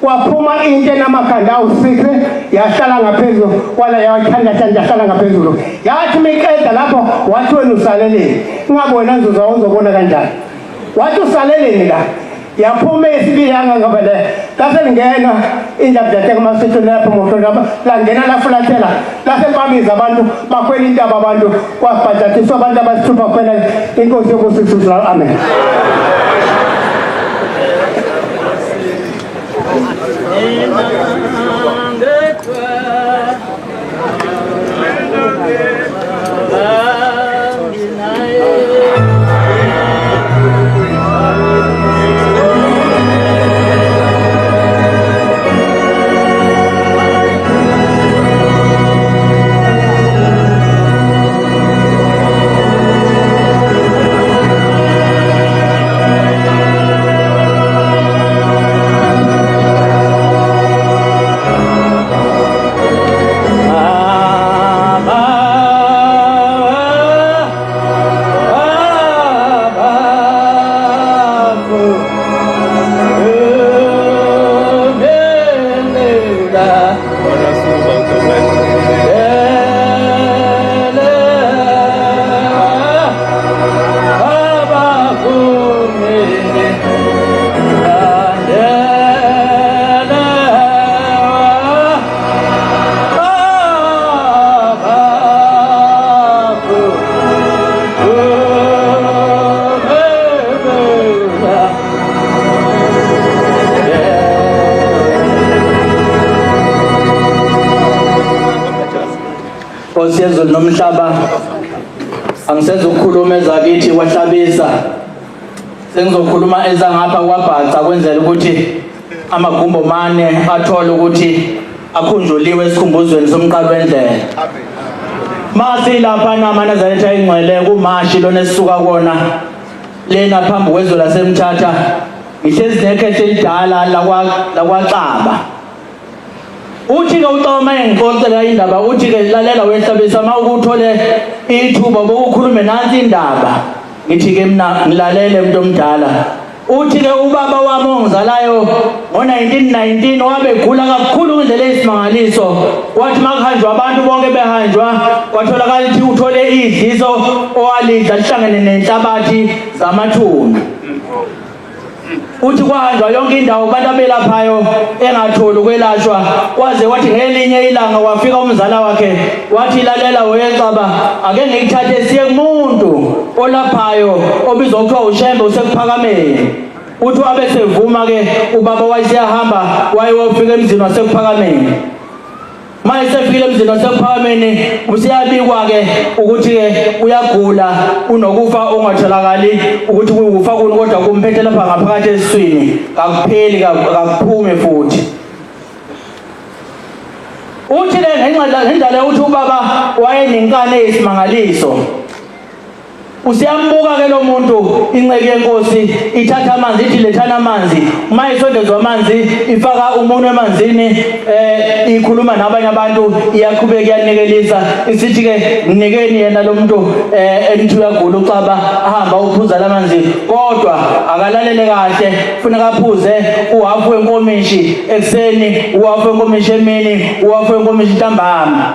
waphuma into enamakhanda awu-6 yahlala ngaphezulu kwala yathanda yahlala ngaphezulu yathi miqeda lapho wathi wena usaleleni ingabona nzuza uzobona kanjani wathi usaleleni la yaphuma esibili yangangabele laselingena injabudate kumasithu lapho moto langena lafulathela lasebamiza abantu bakhwela intaba abantu kwabhadathiswa abantu abasithupha khwela inkosi yokusisuzula amen. Siyezulu nomhlaba angisenza ukukhuluma ezakithi kwahlabisa sengizokhuluma ezangapha kwaBhaca kwenzela ukuthi amagumbo mane athole ukuthi akhunjuliwe esikhumbuzweni somqalo wendlela masi lapha namanazareth ayingcwele kumashi lona esisuka kona lena phambi kwezwe laseMthatha ngihlezi nekhethe elidala lakwaXaba uthi ke uToma engixoxela indaba uthi ke lalela wehlabisa mawukuthole ithuba bokukhuluma nansi indaba ngithi ke mina ngilalele umuntu omdala uthi ke ubaba wami ongizalayo ngo1919 wabegula kakhulu indlela eyisimangaliso wathi makuhanjwa abantu bonke behanjwa kwatholakala ukuthi uthole idliso owalidla lihlangene nenhlabathi zamathuna uthi kwahanjwa yonke indawo abantu abelaphayo engatholi ukwelashwa kwaze wathi ngelinye ilanga wafika umzala wakhe wathi lalela weXaba ake ngikuthathe siye kumuntu olaphayo obizwa ukuthiwa uShembe usekuphakameni uthi wabe sevuma ke ubaba wayesiyahamba wayewofika emzini wasekuphakameni mayesefikile emzini wasekuphakameni usiyabikwa ke ukuthi ke uyagula unokufa ongatholakali ukuthi kufa kuni kodwa kumphethe lapha ngaphakathi esiswini kakupheli kakuphume futhi uthi le ngendlela uthi ubaba wayenenkane eyisimangaliso Usiyambuka ke lo muntu inceke yenkosi ithatha amanzi ithi lethana amanzi uma isondezwa amanzi ifaka umuntu emanzini ikhuluma nabanye abantu iyaqhubeka iyanikelisa isithi ke nikeni yena lo muntu enithi uyagula ucaba ahamba uphuza lamanzi kodwa akalalele kahle kufuneka aphuze uhafu wenkomishi ekseni uhafu wenkomishi emini uhafu wenkomishi ntambama.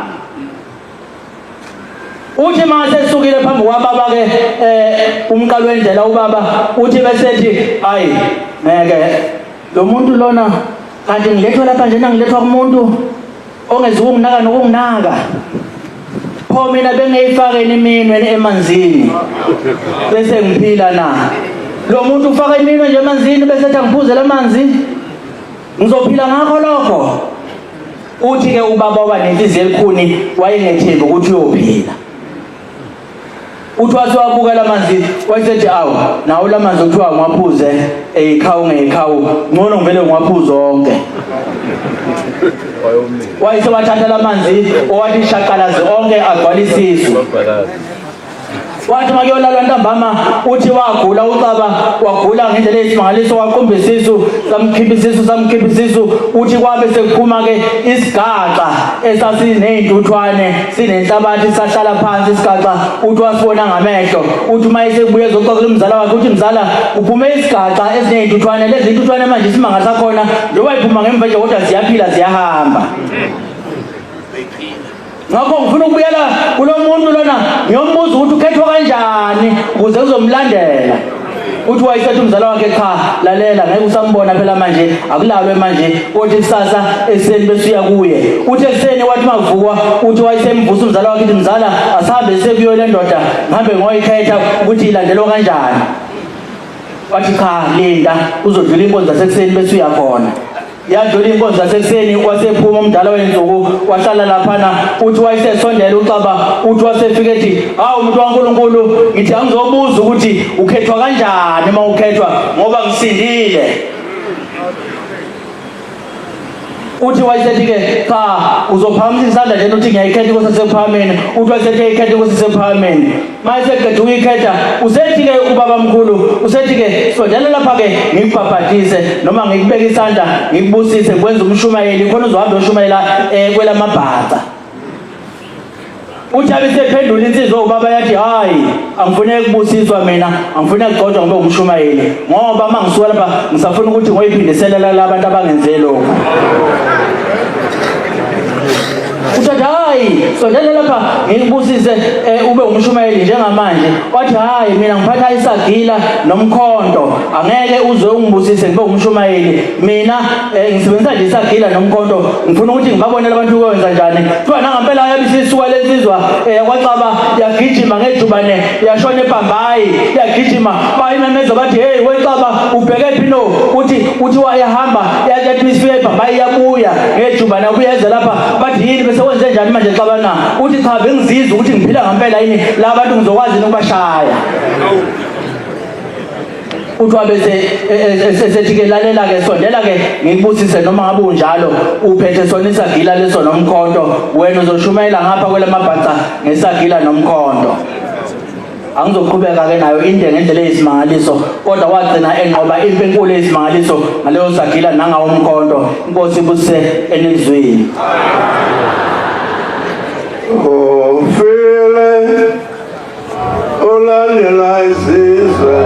Uthi mase sukile phambi kwababa ke umqalo wendlela ubaba uthi besethi hayi ngeke lo muntu lona kanti ngilethwa lapha nje ngilethwa kumuntu ongeziwe ukunaka nokunginaka pho mina bengeyifakeni iminwe emanzini bese ngiphila na lo muntu ufaka iminwe nje emanzini bese ethi ngiphuzela amanzi ngizophila ngakho lokho. Uthi ke ubaba wabanenhliziyo elikhuni wayengethembi ukuthi uyophila. Uthi wathi wabuka lamanzi wayesethi awu nawo lamanzi kuthiwa ngwaphuze ekhawu ngekhawu ngcono ngivele ngiwaphuze onke. Wayese wathatha lamanzi owathi shaqalazi onke agcwalisisu. Wathi makuyolala ntambama uthi wagula ucaba wagula ngendlela eyisimangaliso waqumba isisu samkhipha isisu uthi kwabe sekuphuma ke isigaxa esasiney'ntuthwane sinenhlabathi sahlala phansi isigaxa uthi wasibona ngamehlo uthi uma esebuye ezoxoxela umzala wakhe uthi mzala uphume isigaxa esiney'ntuthwane lezi ntuthwane manje isimanga sakhona njengoba iphuma ngemva nje kodwa ziyaphila ziyahamba. Ngakho ngifuna ukubuyela kulo muntu lona ngiyombuza ukuthi ukhethwa kanjani ukuze uzomlandela. Uthi wayesethi umzala wakhe cha lalela ngeke usambona phela manje akulalwe manje uthi kusasa eseni bese uya kuye. Uthi ekseni wathi mavukwa uthi wayesemvusa umzala wakhe uthi mzala asahambe sekuyo le ndoda ngihambe ngoyikhetha ukuthi ilandelwa kanjani. Wathi cha linda uzodlula inkonzo zasekuseni bese uyakhona. Yadlula inkonzo zasekuseni wasephuma umdala wenzuku wahlala laphana uthi wayesesondela ucaba uthi wasefika ethi hawu umuntu waNkulunkulu ngithi angizobuza ukuthi ukhethwa kanjani uma ukhethwa ngoba ngisindile. Uthi wayesethi ke cha uzophakamisa isandla nje uthi ngiyayikhetha inkosi esephakameni. Uthi wayesethi ngiyayikhetha inkosi esephakameni. Mase qeda ukuyikhetha usethi ke ubaba mkhulu usethi ke sondela lapha ke ngikubhabhatise noma ngikubeka isandla ngikubusise kwenza umshumayeli khona uzohamba ushumayela kwelamabhaca. Uthi abisephendula insizwa ubaba yathi hayi angifune ukubusiswa mina angifune ukugcotshwa ngibe umshumayeli ngoba mangisuka lapha ngisafuna ukuthi ngoyiphindiselela labantu abangenze lokho. Uthi hayi sondela lapha ngikubusise ube umshumayeli njengamanje. Wathi hayi mina ngiphatha isagila nomkhonto angeke uze ungibusise ngibe umshumayeli mina ngisebenzisa nje isagila nomkhonto ngifuna ukuthi ngibabonele abantu ukwenza njani. Kuthiwa nangampela yabisisuka lensizwa kwacaba yagijima ngejubane yashona eBhambayi yagijima bayimemeza bathi hey wecaba ubheke phino uthi wayahamba yathi isifike eBhambayi yabuya ngejubane ubuyeza lapha bathi yini bese wenze njani manje xaba na. Uthi cha bengizizwa ukuthi ngiphila ngempela yini la bantu ngizokwazi ukubashaya. Uthi wabese sethi ke lalela ke sondela ke ngikubusise noma ngabe unjalo uphethe sona isagila leso nomkhonto wena uzoshumayela ngapha kwelamabhaca ngesagila nomkhonto. Angizoqhubeka ke nayo inde ngendlela eyisimangaliso kodwa wagcina enqoba impi enkulu eyisimangaliso ngaleyo sagila nangawo umkhonto. Inkosi ibusise enizweni. Oh, feel ulandela isizwe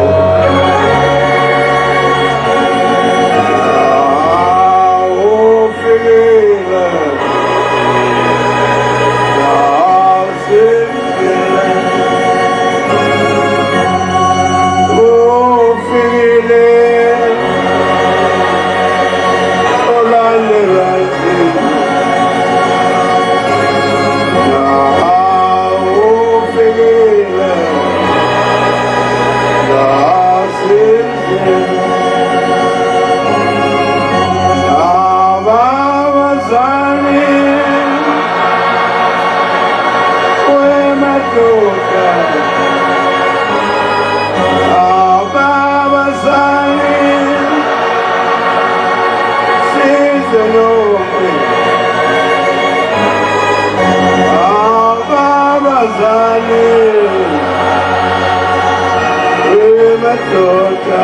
madoda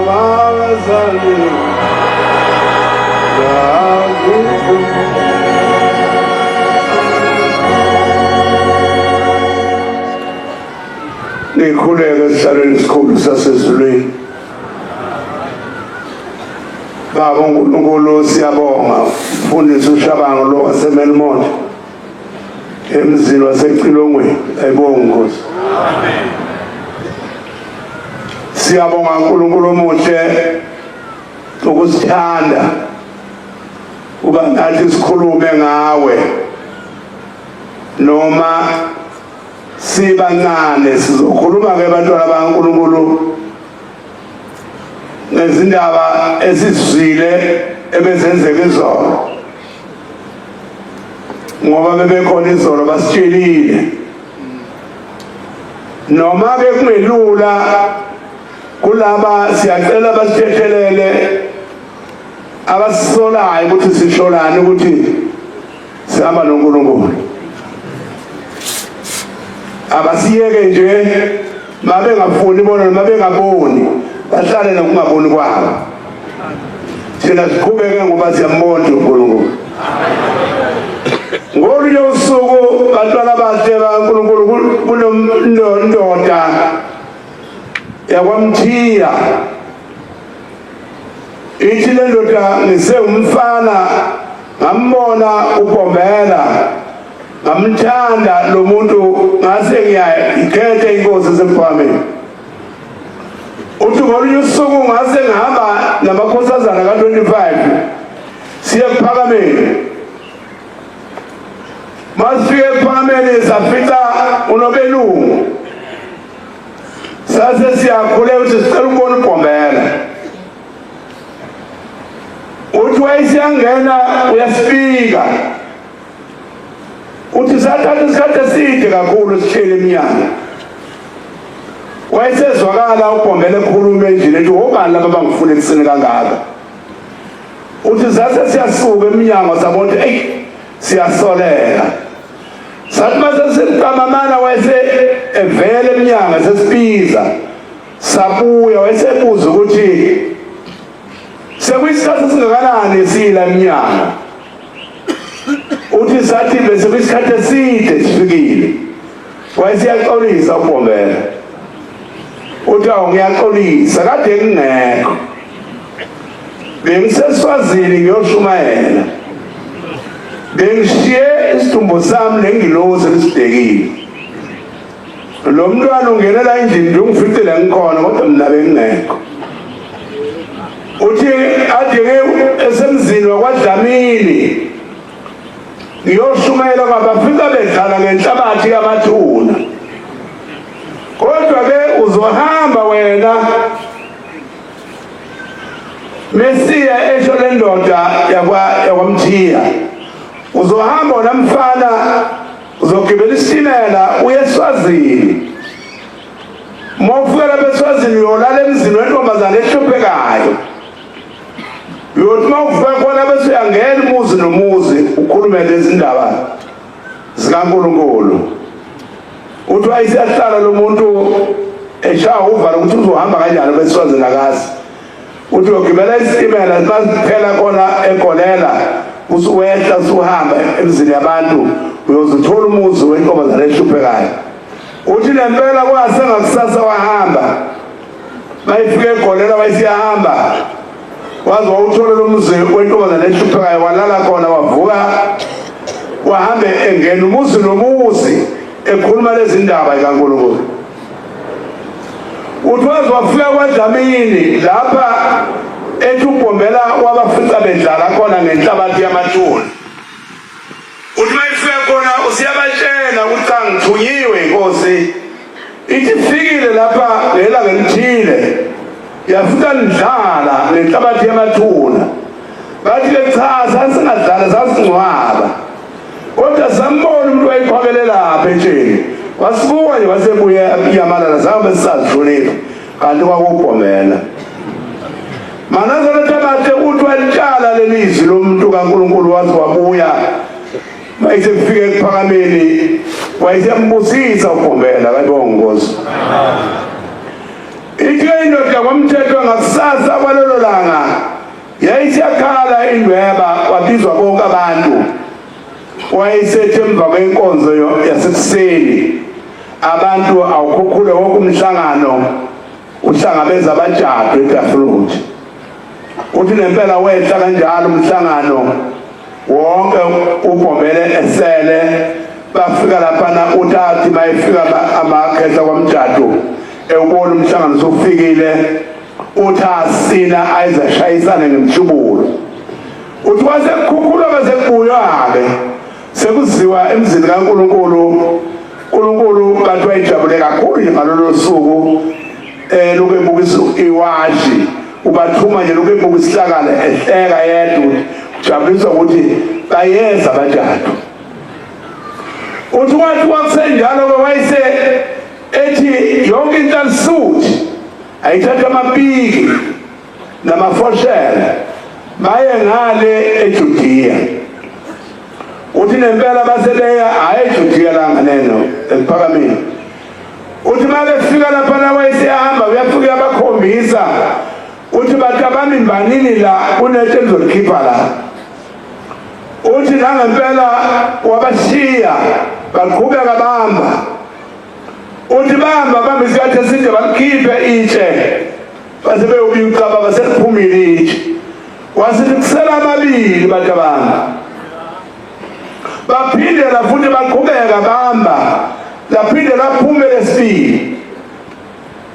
abazali nikhuleke esihlalweni esikhulu sasezulwini. Baba uNkulunkulu siyabonga mfundisi uShabango lo waseMelmont emzini waseCilongweni. Ayibonge Nkosi. Amen. Siyabonga uNkulunkulu omuhle ukusithanda uba nathi sikhulume ngawe noma sibancane sizokhuluma ngebantwana bakaNkulunkulu ngezindaba ezizwile ebezenzeka izolo, ngoba bebekhona izolo basitshelile. Noma ke kungelula kulaba siyacela basithethelele abasisolayo ukuthi sisholane ukuthi sihamba noNkulunkulu. Abasiyeke nje mabe ngafuni bona noma bengaboni bahlale nokungaboni kwabo. Thina siqhubeke ngoba siyambona uNkulunkulu. Ngolunye usuku bantwana bahle bakaNkulunkulu kunomndoda yakwaMthiya. Ithi le ndoda ngisewumfana ngambona uBombela, ngamthanda lo muntu ngase ngiyayikhetha inkosi esemphakameni. Uthi ngolunye usuku ngase ngihamba namakhosazana ka-25 siye ePhakameni. Masifike ePhakameni safica uNobelungu. Sase siyakhule ukuthi sicela ukubona uBombela. Uthi wayesiyangena uyasifika. Uthi sathatha isikhathi eside kakhulu sihleli emnyango. Wayesezwakala uBombela ekhuluma endlini ethi obani laba bangifuna ekuseni kangaka. Uthi sase siyasuka emnyango sabona ukuthi hey siyasoleka. Sathi mase simqamamana wayese evele emnyango sesibiza. Sabuya wayesebuza ukuthi sekuyisikhathi singakanani sila emnyango. Uthi sathi bese kwisikhathi eside sifikile. Wayesiyaxolisa uBombela. Uthi ngiyaxolisa kade ngingekho. Bengiseswazini ngiyoshumayela. Bengishiye isidumbu sami nengilozi elisidekile. Lo mntwana ungenela endlini nje ungifice la ngikhona kodwa mina bengingekho. Uthi ade esemzini wakwaDlamini ngiyoshumayela kwabafika bedlala ngenhlabathi yamathuna. Kodwa ke uzohamba wena Mesiya esho le ndoda yakwaMthiya. Uzohamba namfana uzogibela isitimela uye eSwazini. Mawufika lapha eSwazini uyolala emzini wentombazane ehluphekayo. Uyothi mawufika khona bese uyangena umuzi nomuzi ukhulume lezi ndaba zikaNkulunkulu. Uthi wayesiyahlala lo muntu eshaya uvalo ukuthi uzohamba kanjani beSwazini akazi. Uthi uyogibela isitimela masiphela khona eGolela usuwehla usuhamba emzini yabantu uyozithola umuzi wentombazane ehluphekayo. Uthi nempela kwase ngakusasa wahamba. Bayifike eGolela wayesiyahamba. Waze wawuthola lo muzi wentombazane ehluphekayo walala khona wavuka wahambe engena umuzi nomuzi ekhuluma lezi ndaba zikaNkulunkulu. Uthi waze wafika kwaDlamini lapha ethi uBombela wabafica bedlala khona ngenhlabathi yamathuna. Uthi mayifika khona usiyabatshela ukuthi ngithunyiwe inkosi. Ithi fikile lapha ngelanga elithile yafika ndlala ngenhlabathi yamathuna. Bathi ke cha sasingadlala sasingcwaba. Kodwa sambona umuntu wayiqhwabele lapha etsheni. Wasibuka nje wasebuya yamalala zange sisadlulile kanti kwakuBombela. Manazana tabathe uthi walitshala lelizwi lomuntu kaNkulunkulu wathi wabuya. Mayise kufika ePhakameni wayesembusisa uGombela kaBongozi ithe indoda kwamthetho ngakusasa kwalelo langa yayisiyakhala indweba wabizwa bonke abantu wayesethe emva kwenkonzo yasekuseni abantu awukhukhule wonke umhlangano uhlangabeza abajadu eTafruthi uthi nempela wehla kanjalo umhlangano wonke uGombela esele bafika lapha uTathi mayefika amakhehla kwamjadu ewubona umhlangano sofikile uthi asina ayizashayisana ngemhlubulo uthi wasekukhukhula basekubuya-ke sekuziwa emzini kaNkulunkulu kanti wayijabule kakhulu ngalolo suku lokhu ebukisa iwashi ubathuma nje lokhu ebukisa isihlakala ehleka yedwa ujabuliswa ukuthi bayeza abajadu uthi wathi kwakusenjalo-ke wayise ethi yonke into alisuthi ayithatha amapiki namafoshela baye ngale eJudiya uthi nempela basebeya hayi eJudiya la nganeno ePhakameni uthi mabefika lapha wayesehamba uyafika abakhombisa uthi batabami mbanini la kunethe elizolikhipha la uthi nangempela wabashiya baqhubeka bamba uthi bamba isikhathi eside balikhiphe itshe base beyobicaba baseliphumile itshe wasithi kusela amabili batabanga baphindela futhi baqhubeka bamba laphinde laphume lesibili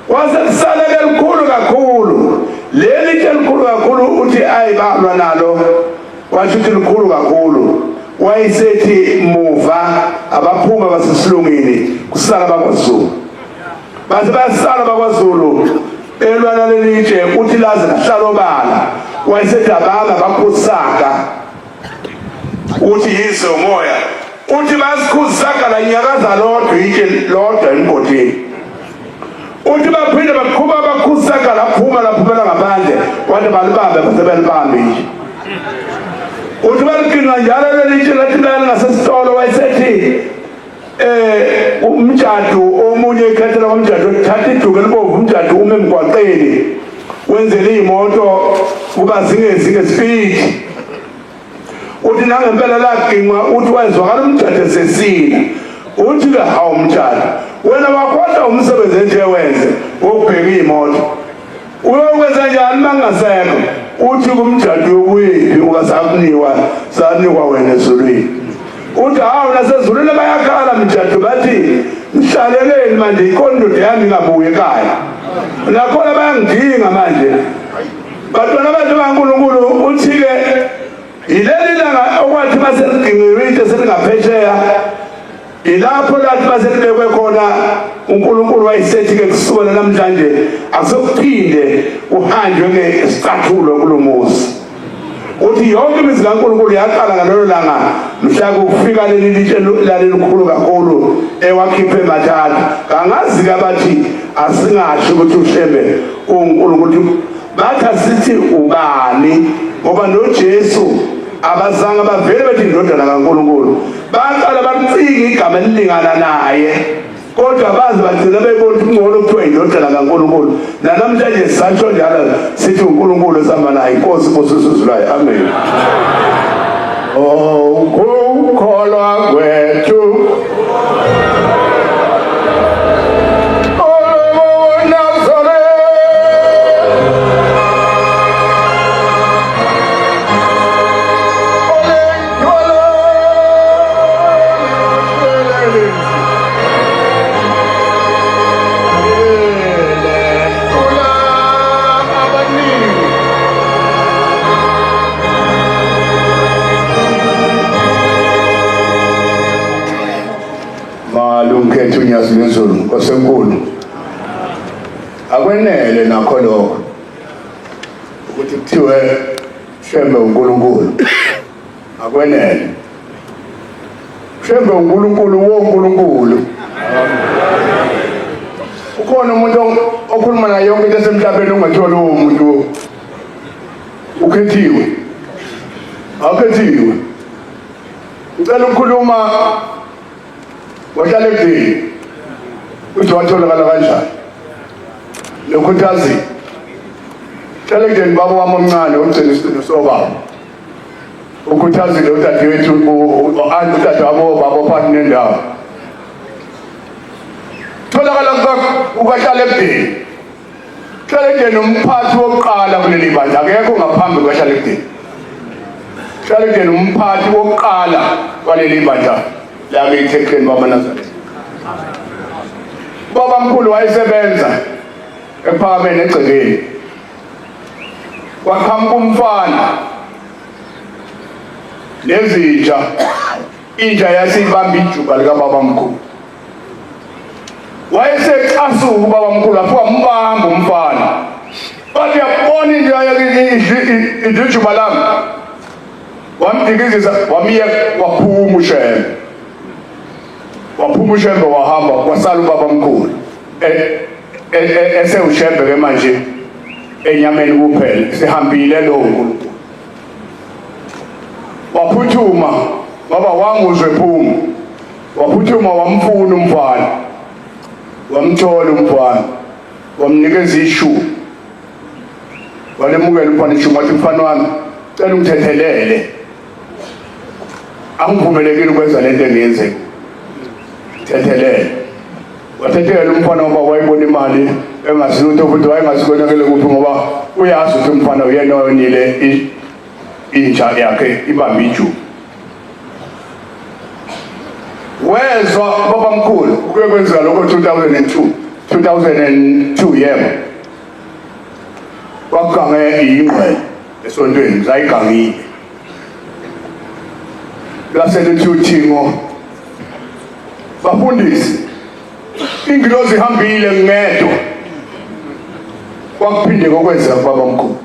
wasekusala elikhulu kakhulu leli itshe elikhulu kakhulu uthi ayibalwa nalo washo ukuthi likhulu kakhulu wayesethi muva abaphuma basesilungini kusala bakwaZulu base bayasala bakwaZulu elwana lelitshe uthi laze lahlalo bala wayesethi abanga bakhusaka uthi yize umoya uthi basikhusaka la nyakaza lodwa itshe lodwa emgodini uthi baphinde baqhuba bakhusaka laphuma laphumela ngaphandle wathi balibambe basebelibambe nje uthi balikinga njalo lelitshe lathi ngasesitolo wayesethi umjadu omunye ikhathela kwamjadu thatha iduku elibovu umjadu ume emgwaqeni wenzele iy'moto kuba zingespeed uthi nangempela lagingwa uthi wayezwakala umjadu esesina uthi-ke hawu umjadu wena wakhohlwa umsebenzi enje wenze wokubheka iy'moto uyokwenza njani mangasekho uthi kumjadu yokuyiphi sanikwa wena ezulwini uthi hawu nasezulwini bayakhala mjadu bathi mhlaleleni manje ikhona indoda yami ingabuye ekhaya nakhona bayangidinga manje bantwana abantu baNkulunkulu uthi-ke yileli langa okwathi maseligingwe itshe selingaphesheya ilapho lathi baselibekwe khona uNkulunkulu wayesethi-ke kusukela namhlanje akusokuphinde uhanjwe ngesicathulo kulo muzi uthi yonke imizi kaNkulunkulu yaqala ngalelo langa mhla kufika leli litshe lalelikhulu kakhulu ewakhiphe emathathu kangazi-ke abathi asingasho ukuthi uShembe uNkulunkulu bathi asithi ubani ngoba noJesu abazange bavele bethi indodana kaNkulunkulu baqala bamcinga igama elilingana naye kodwa bazi bagcina bebona ingcono kuthiwa indodana kaNkulunkulu nanamhlanje sisasho njalo sithi uNkulunkulu esihamba naye inkosi bosizulayo amen ukukholwa kwethu Malumkhethu Nyasinzulu Nkosenkulu akwenele nakho lokho ukuthi kuthiwe Shembe uNkulunkulu akwenele Shembe uNkulunkulu woNkulunkulu ukhona umuntu okhuluma naye yonke into esemhlabeni ongathiwa lowo muntu ukhethiwe akhethiwe ngicela ukukhuluma wahlala ekudeni uthi watholakala kanjani nokhuthazi hlala ekudeni baba wami omncane ogcina isicelo sobaba ukhuthazile udadewethu udadewabo baba phakathi nendawo tholakala ukahlala ekudeni hlala ekudeni umphathi wokuqala kuleli bandla akekho ngaphambi kwahlala ekudeni hlala ekudeni umphathi wokuqala kwaleli bandla lakithi ekheni bamaNazaretha baba mkhulu wayesebenza ePhakameni egcekeni kwaqhamuka umfana nezinja inja yasibamba ijuba lika baba mkhulu wayesecasuka ubaba mkhulu afika umbamba umfana bathi yabona inja yakithi ijuba lami wamdikizisa wamiya waphuma ushembe wahamba kwasala ubaba mkhulu esewushembe ke manje enyameni kuphela sihambile lo uNkulunkulu waphuthuma ngoba wanguzwe phuma waphuthuma wamfuna umfana wamthola umfana wamnikeza ishu walemukela umfana ishu wathi mfana wami cela ungithethelele angivumelekile ukwenza lento engiyenzeka thethelele wathethelela umfana ngoba wayibona imali engasilutho futhi wayengasikwenakele kuphi ngoba uyazi ukuthi umfana uyena oyonile inja yakhe ibamba ijuba wezwa baba mkhulu kuye kwenzeka lokho 2002 yebo wagange ingqwele esontweni zayigangile laselithi uthingo bafundisi ingilozi ihambile ngedwa kwakuphinde kokwenzeka baba mkhulu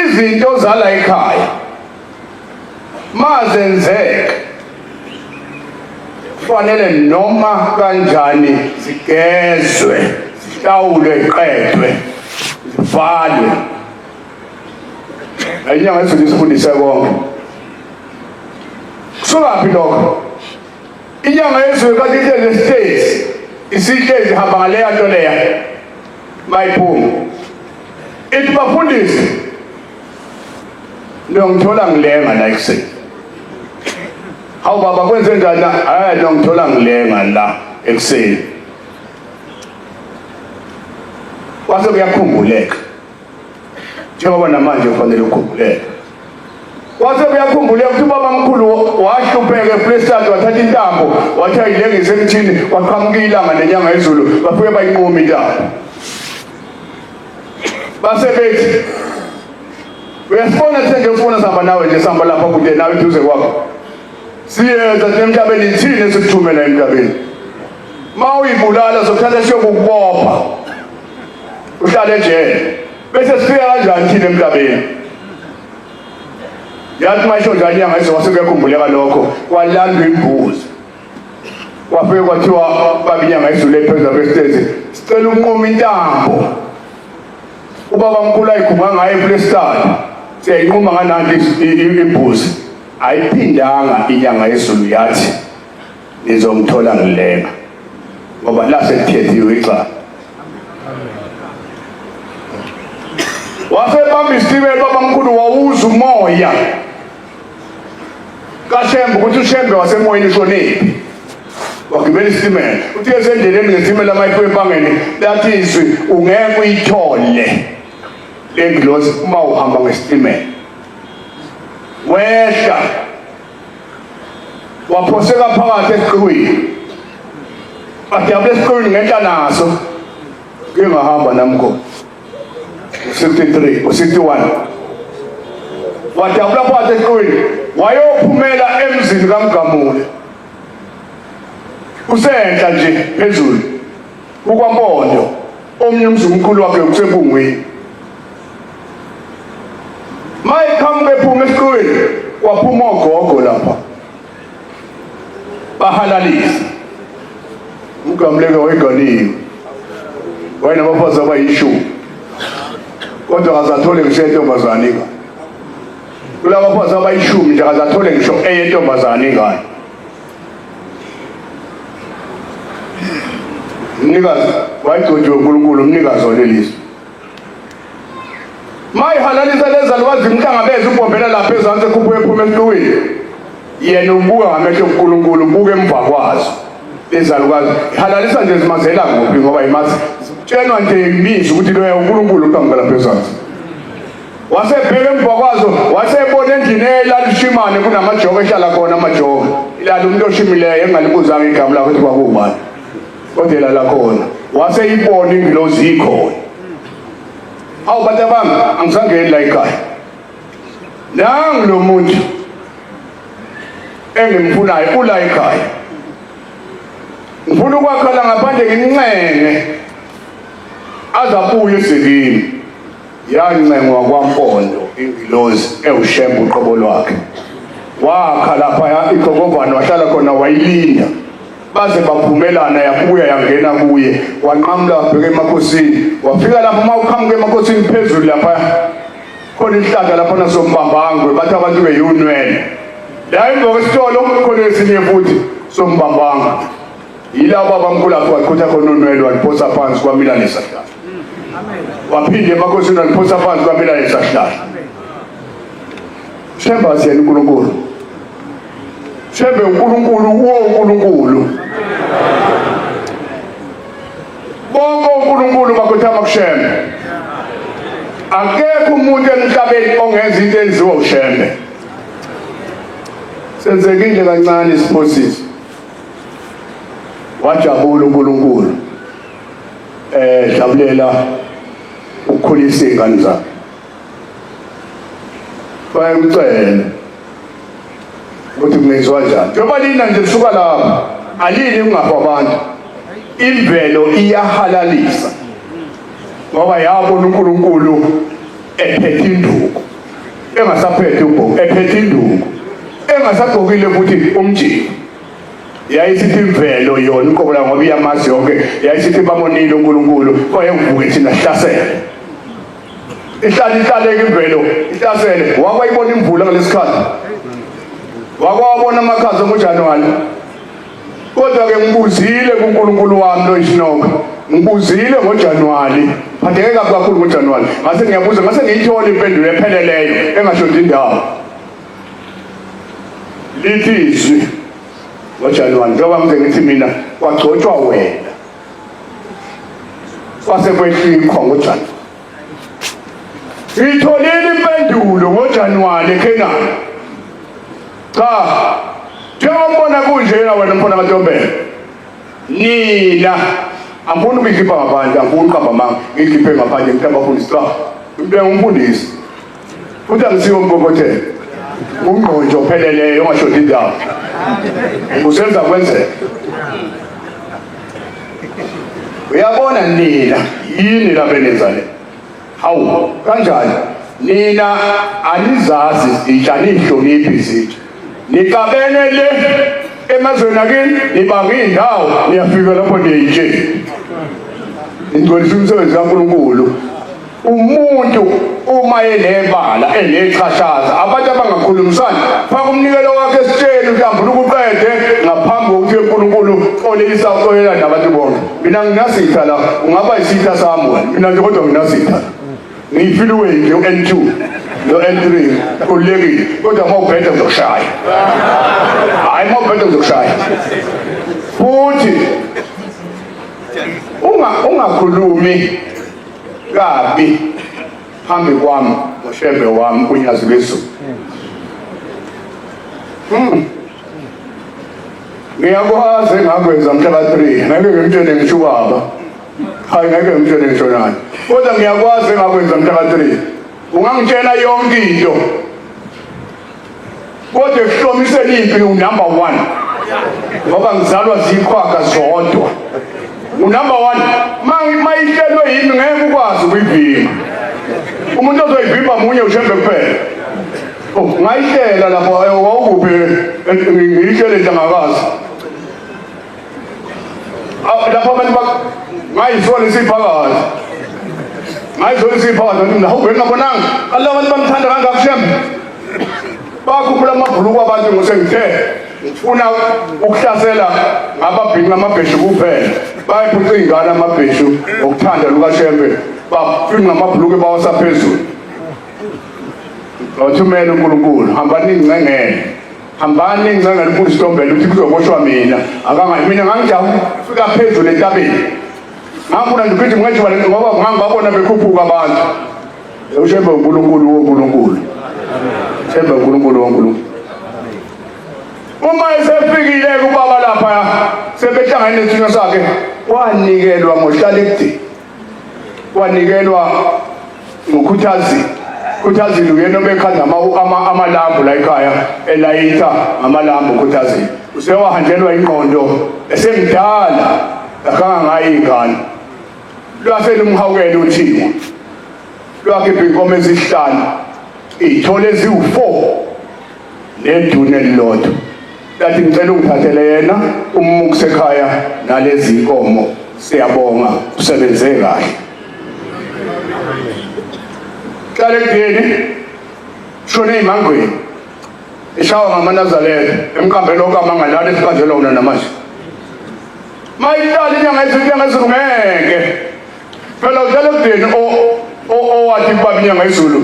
izinto zala ekhaya mazenzeka kufanele noma kanjani zigezwe zihlawulwe iqedwe zivalwe ayinyanga ezulu isifundise konke kusukaphi lokho inyanga yezulu kanti ihlezi stage isihlezi ihamba ngaleya nto leya mayiphuma ithi bafundisi ngithola ngilenga la ekuseni hawu baba kwenze njani la hayi ngithola ngilenga la ekuseni kwase kuyakhumbuleka njengoba namanje kufanele ukhumbuleke kwase kuyakhumbuleka ukuthi baba mkhulu wahlupheka ePlestad wathatha intambo wathi ayilengise emthini waqhamuka ilanga nenyanga yezulu bafike bayinquma intambo base bethi uyasibona nje ufuna sihamba nawe nje sihamba lapha kude nawe eduze kwakho siyenza emhlabeni ithini esikuthumela emhlabeni mawuyibulala sokuthatha siyokubopha uhlale ejele bese sifika kanjani thina emhlabeni yathi masho njani nyanga esewasukuyakhumbuleka lokho kwalandwa imbuzi kwafike kwathiwa babinyanga izulu ephezulu kwesitezi sicela unquma intambo ubaba mkhulu ayikhuma ngayo ePlestad siyayinquma ngananti imbuzi ayiphindanga inyanga yezulu yathi nizomthola ngilenga ngoba la sekuthethiwe ixala wasebamba isitimela baba mkhulu wawuza umoya kaShembe ukuthi uShembe wasemoyeni ushonephi wagibela isitimela uthi esendleleni ngesimela mayifike empangeni lathi izwi ungeke uyithole lengilosi uma uhamba ngesitimela wehla waphoseka phakathi esiqwini adabule esiqwini ngenta naso ngingahamba namkho 63 61 wadabula phakathi esiqwini wayophumela emzini kaMgamule usenhla nje phezulu kukwampondo omnye umzumkhulu wakhe usebungweni mayikhamuke ephuma esiqwini waphuma ogogo lapha bahalalisa uMgamuleke wayeganiwe wayenabafazi abayishumi kodwa akazathole ngisho entombazane ingane kulaba bafazi abayishumi nje akazathole ngisho eyentombazane ingane umnikazi wayigcotshiwe uNkulunkulu umnikazi walelizwe mayihalalisa lezalukwazi imhlangabeze ubhombela lapha ezansi ekhuphuke ephuma emtuwini yena ubuka ngamehlo uNkulunkulu ubuke emva kwazo lezalukwazi ihalalisa nje zimazela kuphi ngoba imazi tshenwa nje imizwa ukuthi loya uNkulunkulu uqhamuka lapha ezansi wasebheka emva kwazo wasebona endlini elalishimane kunamajoka ehlala khona amajoka ilali umuntu oshimileyo engalibuzanga igama lakhe ukuthi kwakubani kodwa la khona waseyibona ingilozi ikhona awu bantu bami angisangeni la ekhaya nangu lo muntu engimfunayo ula ekhaya ngifuna ukwakhala ngaphandle ngincenge azabuye esikini yancengwa kwaMpondo ingilozi ewushembu uqobo lwakhe wakha lapha iGogovane wahlala khona wayilinda baze baphumelana yabuya yangena kuye wanqamla wabheka emakhosini wafika lapha uma uqhamuka emakhosini phezulu lapha khona isihlahla lapha nasombambangwe bathi abantu beyunwele la emva kwesitolo khona esinye futhi sombambanga yila babamkhulu lapho waqhutha khona unwele waliphosa phansi kwamila lesahlahla waphinde emakhosini waliphosa phansi kwamila lesahlahla shemba siyena uNkulunkulu shembe uNkulunkulu wo uNkulunkulu bonke uNkulunkulu bakuthama kushembe akekho umuntu emhlabeni ongenza into enziwa ushembe senzekile kancane isiphosisi wajabula uNkulunkulu jabulela ukukhulisa izingane zakhe bayamcela ukuthi kungezwa njani njengoba lina nje kusuka lapha alini ungafa abantu imvelo iyahalalisa ngoba yabona uNkulunkulu ephethe induku engasaphethe ubhobo ephethe induku engasagqokile futhi umjini yayisithi imvelo yona uqobola ngoba iyamazi yonke yayisithi bamonile uNkulunkulu oyenguvuke thina hlasele ihlaleke imvelo ihlasele wakwayibona imvula ngalesikhathi wakwabona amakhaza ngoJanuwari kodwa ke ngibuzile kuNkulunkulu wami lo isinonga ngibuzile ngoJanuwari phatheke kakhulu ngoJanuwari ngase ngiyabuza ngase ngiyithola impendulo epheleleyo engashodi indawo lithi izwi ngoJanuwari njengoba ngize ngithi mina kwagcotshwa wena wasekwehlikwa ngoJanuwari ngitholile impendulo ngoJanuwari eKenani cha njengombona kunjena wena mfana kaNtombela nina angifuni ukuyikhipha ngaphandle angifuni uqamba manga ngiyikhiphe ngaphandle ngithabafundisi cha umuntu ngumfundisi futhi angisiwo umkokothela ungqonjo opheleleyo ongashodi indawo usenza kwenzeka uyabona nina yini lapha enenza le hawu kanjani nina anizazi izitshani ihloniphi izithu nikabene le emazweni akini nibanga indawo niyafika lapho niyayitshela ingcolisa umsebenzi kaNkulunkulu umuntu uma enebala enechashaza abantu abangakhulumisani faka umnikelo wakhe esitsheni mhlawumbe ukuqede ngaphambi kokuthi uNkulunkulu olelisa oyelela nabantu bonke mina nginasitha la ungaba isitha sami wena mina nje kodwa nginasitha ngifile way nje N2 no N3 kulekile kodwa mawubhede uzoshaya hayi mawubhede uzoshaya futhi ungakhulumi kabi phambi kwami ngoshembe wami kunyazi leso ngiyakwazi ngakwenza mhla ka3 ngeke ngimtshele ngisho baba hayi ngeke ngimtshele ngisho nani kodwa ngiyakwazi ngakwenza mhla ka3 ungangitshela yonke into kodwa ehlomiseni impilo number 1 ngoba ngizalwa zikhwaka zodwa unumber 1 mayihlelwe yimi ngeke ukwazi ukuyivimba umuntu ozoyivimba munye ushembe kuphela ngayihlela lapho wawukuphi ngiyihlele njengakazi lapho abantu ngayisola isiphakathi ngathi hawu ngingabonanga kaloku abantu bamthanda kangaka ushembe bakhuphula amabhuluku abantu ngosengithe ngifuna ukuhlasela ngababhinqa amabheshu kuphela bayiphuca ingane amabheshu okuthanda lukaShembe bafinqa amabhuluke bawasa phezulu. Wathumela uNkulunkulu hambani ingcengele. Hambani ingcengele uMfundisi Ntombela uthi kuzoboshwa mina. Mina ngangijabula fika phezulu entabeni. Ngakubona nje ukuthi mngathi wale ngoba ngangabona bekhuphuka abantu. Ushembe uNkulunkulu woNkulunkulu. Shembe uNkulunkulu woNkulunkulu. Uma esefikile kubaba lapha sebehlangene nesithunywa sakhe wanikelwa ngohlalekudeni. Wanikelwa Khuthazile uyena obekhanda amalambu la ekhaya elayitha amalambu Khuthazile. Usewahanjelwa ingqondo esemdala akangayi ingane. Lwase lumhawukela uThixo. Lwakhipha inkomo ezihlanu ithole eziwu4 nedune elilodwa. Lathi ngicela ungithathele yena umukuse ekhaya nalezi inkomo. Siyabonga usebenze kahle. Kale kudeni shone imangweni eshawa ngamanazalelo emqambeni okamangalala esiqanjelwa una namanje. Mayihlala inyanga ezulu ngeke phela kale kudeni owathi baba inyanga ezulu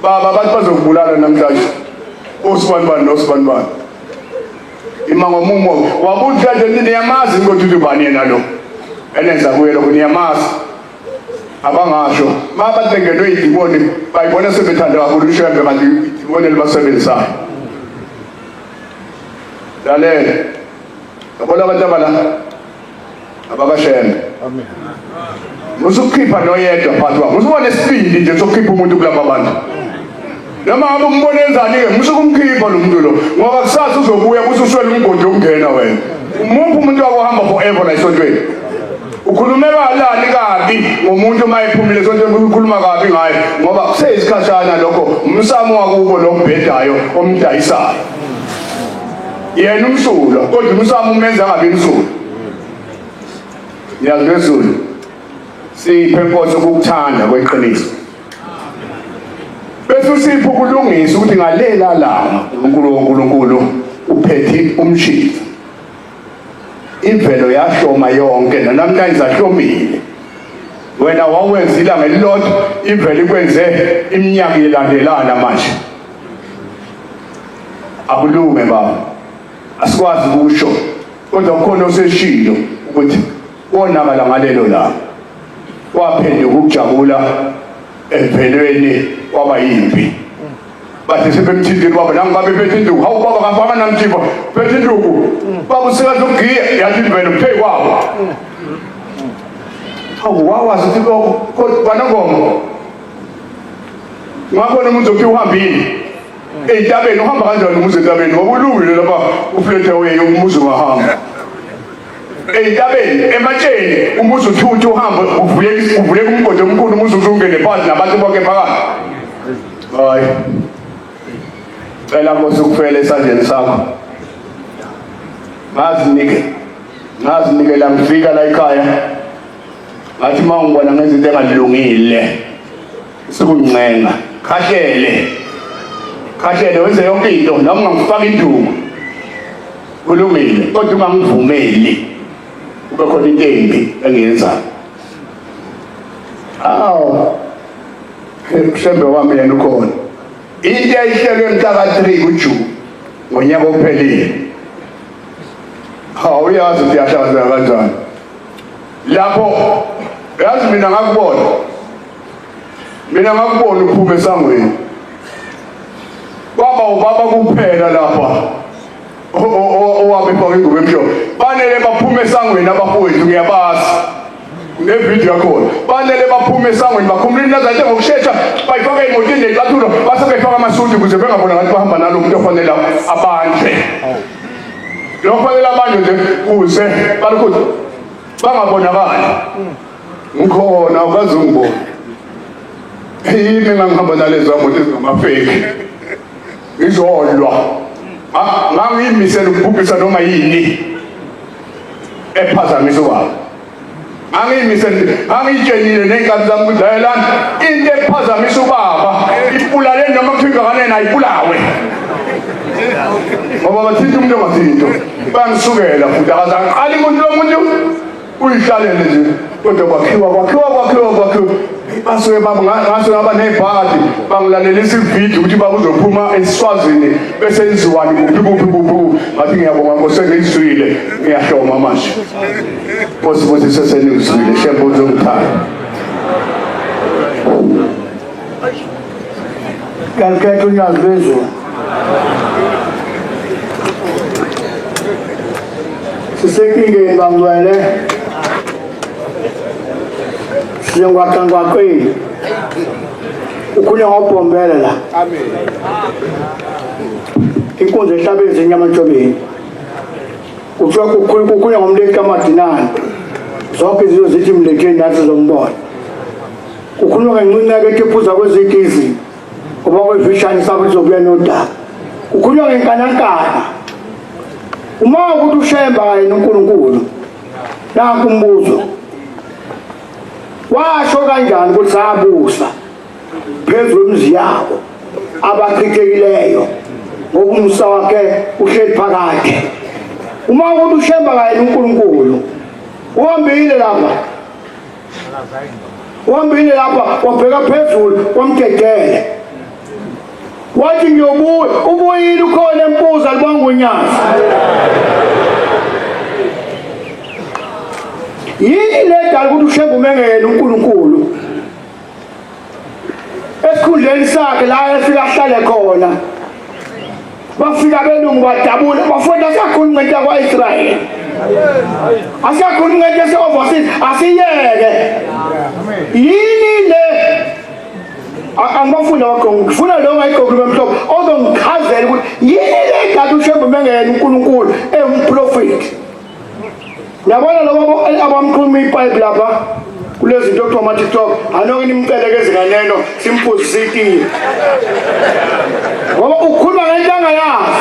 baba abantu bazokubulala namhlanje osibanibani nosibanibani imango mumo wabuthi nje niyamazi ukuthi ubani yena lo enenza kuye lokho niyamazi abangasho mabatengelwe idimoni bayibona sebethanda kakhulu uShembe kanti idimoni libasebenzayo. Lalela yabona abantu abala abakaShembe amen. Musukhipha noyedwa phakathi kwabo usubone isibindi nje sokukhipha umuntu kulabo abantu. Noma ngabe umbone enzani ke musukumkhipha lo muntu lo ngoba kusasa uzobuya ususwela umgodi ongena wena. Umuntu wakuhamba forever la esontweni. Ukhulumela lani kabi ngomuntu mayiphumile sonke ukukhuluma kabi ngaye ngoba kusesikhashana lokho umsamo wakubo lombhedayo omdayisayo. Yena umsulo kodwa umsamo umenza ngabe umsulo. Yazwezulu siphe inkosi ukukuthanda kweqiniso. Bese usipho kulungisa ukuthi ngalela langa uNkulunkulu uphethe umshini. Imvelo yahloma yonke namhlanje zahlomile. Wena wawenza ilanga elilodwa imvelo ikwenze iminyaka ilandelana manje. Akulume baba. Asikwazi ukusho kodwa ukhona oseshilo ukuthi wonakala ngalelo langa. Waphenduka ukujabula emvelweni kwaba yimpi. Bathi sebemthindile baba nangabe bethinduku hawu baba kafana namthipho bethinduku baba usikazi ugiya yathi imvelo phe kwabo. Hawu wawazi ukuthi kodwa ngoma ngabona umuntu othi uhambile entabeni uhamba kanjani umuze entabeni ngoba ulungile lapha uflethe away umuze ungahamba. Entabeni ematsheni umuze uthuthe uhamba uvule umgodi omkhulu umuze uzungene phansi nabantu bonke phakathi. Hayi cela Nkosi ukufela esandleni sakho. Ngazinike la ngifika la ekhaya ngathi mangibona ngezinto engalungile sikuncenga khahlele wenze yonke into noma ngifaka induku kulungile kodwa ungangivumeli kube khona into embi engiyenzayo. Shembe wami yena ukhona into eyihlelwe mhlaka 3 kuJuni ngonyaka ophelile. Uyazi ukuthi yashazela kanjani lapho yazi mina ngakubona uphume esangweni kwaba ubaba kuphela lapha owabefaka ingubo emhlophe banele baphume esangweni abafowethu ngiyabazi nevideo yakhona banele baphume esangweni bakhumula inazathe ngokushesha bayifaka emotini necathulo base befaka amasundi ukuze bengabona ngathi bahamba nalo umuntu ofanele abanje lo ofanele abanje nje kuze balokhu bangabonakali. Ngikhona ukwazi ungibona yimi ngihamba nalezo moto ezingamafeki ngizolwa ngangiyimisela ukubhubhisa noma yini ephazamisa kwabo. Angiyitshelile ney'nkathi zami ukuthi layelani into ephazamisa ubaba ibulale noma kuthiwa kanene ayibulawe ngoba bathinta umuntu ongathinto bangisukela futhi akazangiqali umuntu lo muntu uyihlalele nje kodwa kwakhiwa basuke ngaso abanebhadi bangilalelisa ividiyo ukuthi bakuzophuma eSwazini bese iziwani kuphi ngathi ngiyabonga Nkosi ngizwile ngiyahloma manje Nkosi sesenizwile shembe uzongithanda Kalketha unyazi bezulu sisekingeni bangcwele siyengwaqangwaqeni ukhulunywa ngobhombela la inkunzi ehlabeni zenyamantshobeni ukhulunywa ngomlethi kaMadinane zonke izinto zithi mletheni nathi zombona ukhulunywa ngencineke ethi ephuza kwezikizi ngoba kwevishani sabo zokuya nodaba ukhulunywa ngenkanankana uma ukuthi ushemba yena uNkulunkulu nanku umbuzo washo kanjani ukuthi sabusa phezulu kwemizi yabo abachithekileyo ngoba umsa wakhe uhleli phakathi uma ukuthi ushemba yena uNkulunkulu uhambile lapha wabheka phezulu kwamdedele wathi ngiyobuya ubuyile ukhona empuza libangonyasi yini ledala ukuthi ushembe umengele uNkulunkulu esikhundleni sakhe la efika ahlale khona bafika belungu badabula bafunda sakhuluma ngento yakwa-Israyeli asakhuluma ngento yase-overseas asiyeke yini le angibafunda wakho ngifuna lo ngayigogluma emhlophe ozongichazela ukuthi yini le kade ushembe umengele uNkulunkulu ewumprofethi yabona lo abamkhuluma iBhayibheli lapha kulezi zinto okuthiwa ama-TikTok anoke nimceleke ezinganeno simphuzise itiye ngoba ukhuluma ngento angayazi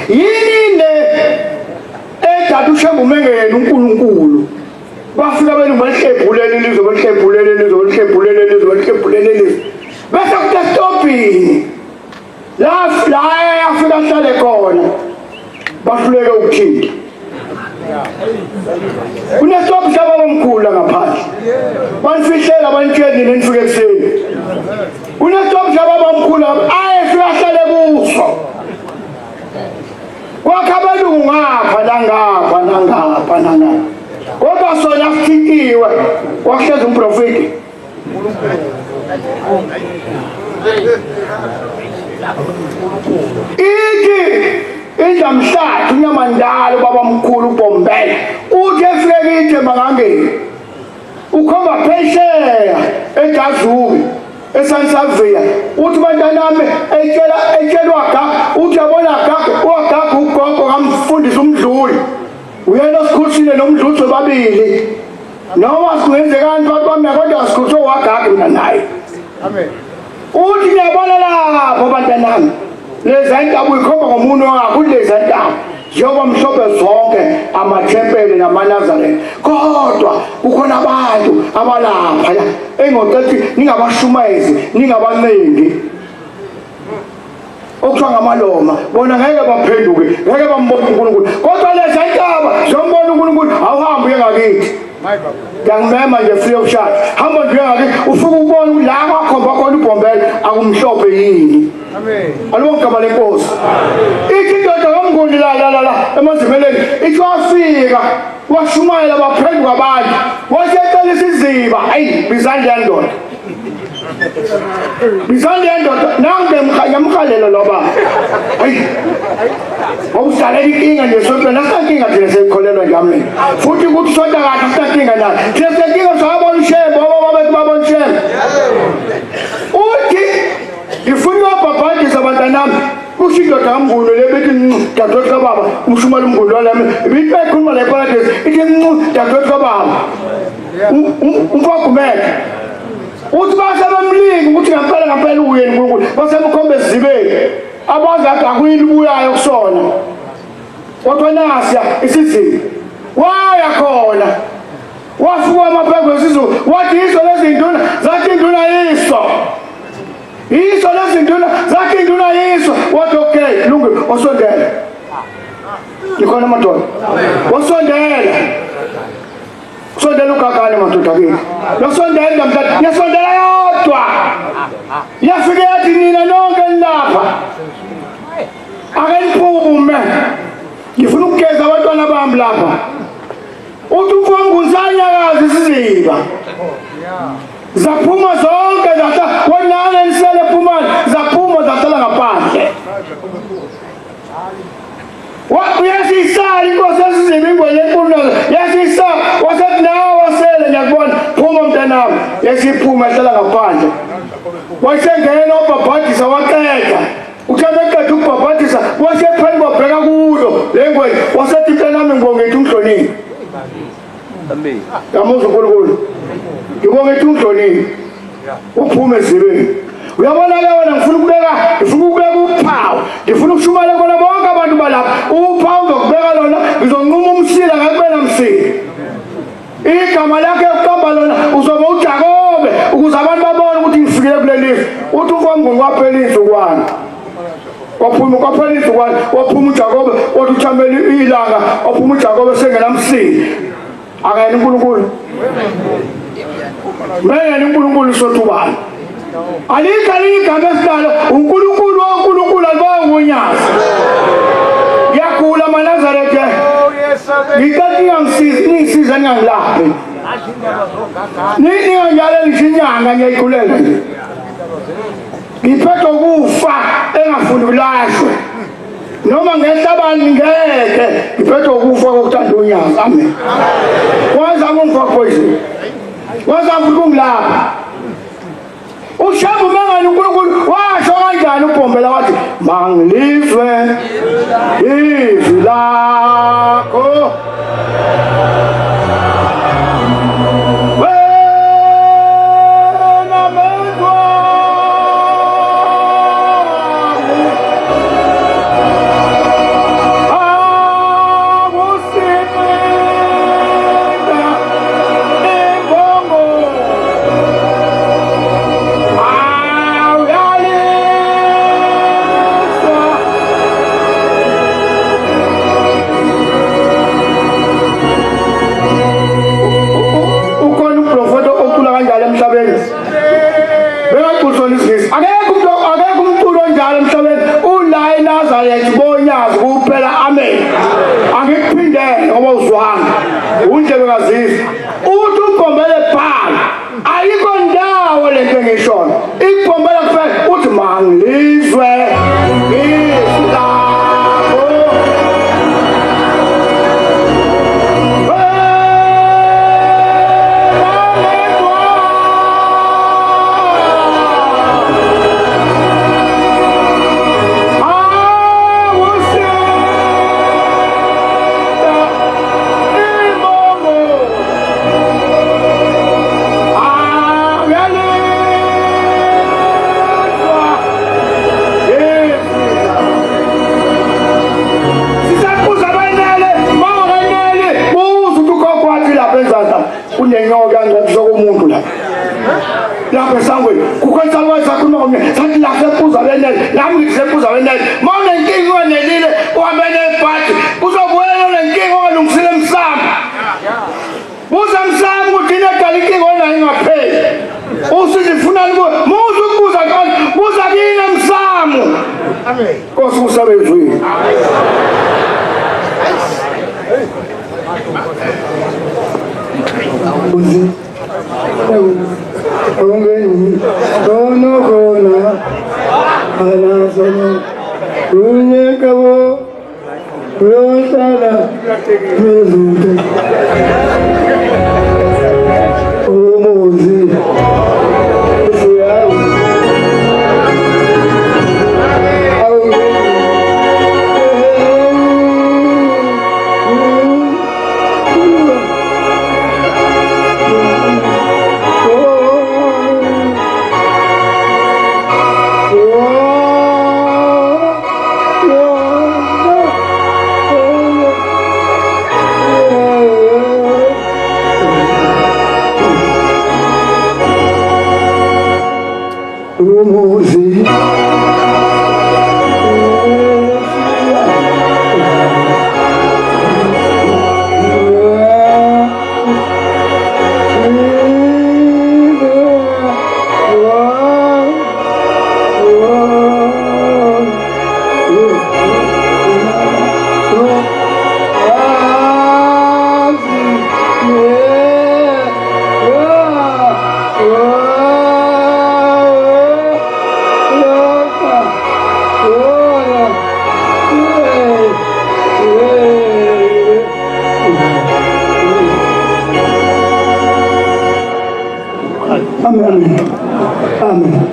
yini le edade ushembe umengele uNkulunkulu bafika belungu balihlebhulele ilizwe bese kutestopini la yafika ahlale khona bahluleke ukuthinta kunesitophu sababamkhulu la ngaphandle banifihlela banitsheni nenifike ekuseni kunesitophu sababamkhulu ayefika ahlale kuso kwakhe abelungu ngapha nangapha kodwa sona asithintiwe wahlezi umprofeti ithi indamhlathi unyamandala ubabamkhulu uBhombela uthi efike ithemba ngangeni ukhomba phesheya eJazubi eSansavia uthi bantanami etshelwa uthi yabona uGaga ugogo ngamfundisa umdluli uyena osikhulisile nomdluli sobabili noma singenzekani abantu bami kodwa sikhuliswe uGaga mina naye amen uthi ngiyabona lapho bantanami leza indawo ikhomba ngomuntu wakho leza indawo njengoba mhlophe zonke amathempeli namaNazaretha kodwa kukhona abantu abalapha la engocethi ningabashumayezi ningabanengi okuthiwa ngamaloma bona ngeke baphenduke ngeke bambone uNkulunkulu kodwa leza intaba zombona uNkulunkulu awuhambe uye ngakithi ngiyangimema nje free of charge hamba nje ngakithi ufike ubone la kwakhomba khona uBhombela akumhlophe yini amen alibonke lenkosi ithi indoda kamnguni la emazimeleni ithi wafika washumayela baphenduka abantu wasecela isiziba ayi bizandla ndoda nangiyamhalela lo baba hayi awusalela inkinga nje sonke nasinkinga thina seyikholelwa njami futhi ukuthi sonke kahle asinkinga nayo thina senkinga sabona ushembe babethu babona ushembe uthi ngifuna ubabhadisa abantanami kusho indoda kamnguni le bethi dadewethu kababa umshumela umnguni walami ibithi bayikhuluma la eparadesi ithi dadewethu kababa umfagumele uthi basebemlingi ukuthi ngempela uyeni uNkulunkulu basemkhombe ezibeni abazi athi akuyini ubuyayo kusona kodwa nasiya isizini waya khona wafika amapheko esizulu wathi iso lezinduna zathi induna yiso lezinduna zathi induna yiso wathi okay lungu osondela Nikhona madoda. Wasondela. Sondela ukakane madoda kimi. Nosondela namhlanje yasondela yodwa. Yafike yathi nina nonke nilapha. Akaniphume. Ngifuna ukugeza abantwana bami lapha. Uthi umfonguzanyakazi isiziba. Zaphuma zonke wonana nisele phumani zaphuma zahlala ngaphandle. Uyasisala inkosi esiziba ingwenya enkulu yasisala wasethi nawe wasele ngiyakubona phuma mntanami yasiphuma ehlala ngaphandle. Wasengena ubhabhadisa waqeda uthanda eqeda ukubhabhadisa wasephansi kwabheka kulo le ngwenya wasethi mntanami ngibonge ukuthi ungihlonile. Yamuzwa uNkulunkulu ngibonge ukuthi ungihlonile uphume ezibeni. Uyabona ke wena ngifuna ukubeka uphawu ngifuna ukushumayela kona bonke abantu balapha uphawu ngokubeka lona ngizonquma umsila ngakubena msila igama lakhe ukuqamba lona uzobe uJakobe ukuze abantu babone ukuthi ngifikile kulelizwe. Uthi uNkulunkulu waphelisa ukwana waphuma kwaphelisa ukwana waphuma uJakobe wathi uthambele ilanga waphuma uJakobe sengenamsila. Akayena uNkulunkulu mena uNkulunkulu sothubani alika igama esinalo uNkulunkulu woNkulunkulu alibawunyaza yakula maNazaretha ngikathi ngisiza ngangilaphi nini ngiyale nginyanga ngiyikulela nje ngiphethe ukufa engafuni ulahlwe noma ngehlabani ngeke ngiphethe ukufa kokuthanda unyaza. Amen. Waza ngomfa poison waza ukungilapha ushabu mangani uNkulunkulu washo kanjani uBhombela wathi mangilizwe izwi lakho uthi uBhombela ebhala ayikho ndawo lento engishona iBhombela kuphela uthi mangilizwe izwi lakho kunenyoka ngokuzokumuntu la lapha esangweni kukwenza kwaza kunomnye sathi la sepuza benele nami ngisepuza benele mawune inkinga wanelile uhambe nebhadi uzobuyelela lenkinga olungisile emsamo uza emsamo udine dala inkinga onayo ingapheli usizifuna libo muze ukubuza kanti buza kini emsamo. Amen. Nkosi usabezwini. Amen. Amen.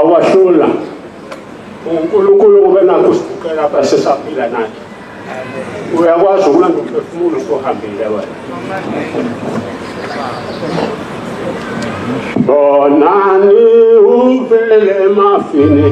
Awashula uNkulunkulu kube nakho usibukela basesaphila nathi uyakwazi ukulanda umphefumulo sohambile wena bonani uvele emafini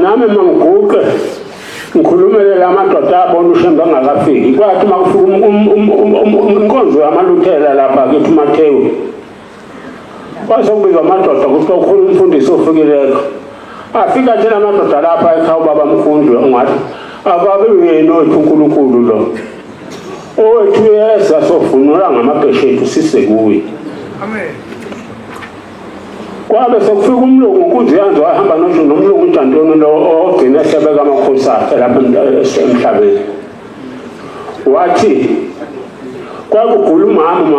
nami mangiguqe ngikhulumele lamadoda abona ushemba angakafiki kwathi makufika inkonzo yamaluthela lapha ke Matthew kwase kubizwa amadoda kuthi ukhulu umfundisi ofikileko afika nje amadoda lapha ekhaya ubaba Mkhundlo ngathi akabe uyena uNkulunkulu lo owethu yeza sofuna ngamabheshe ethu sise kuye. Amen. Kwabe sekufika umlungu kuze yanzo ahamba nomlungu uNtantoni lo ogcina esebeka amakhosi akhe lapha emhlabeni. Wathi kwakugula umama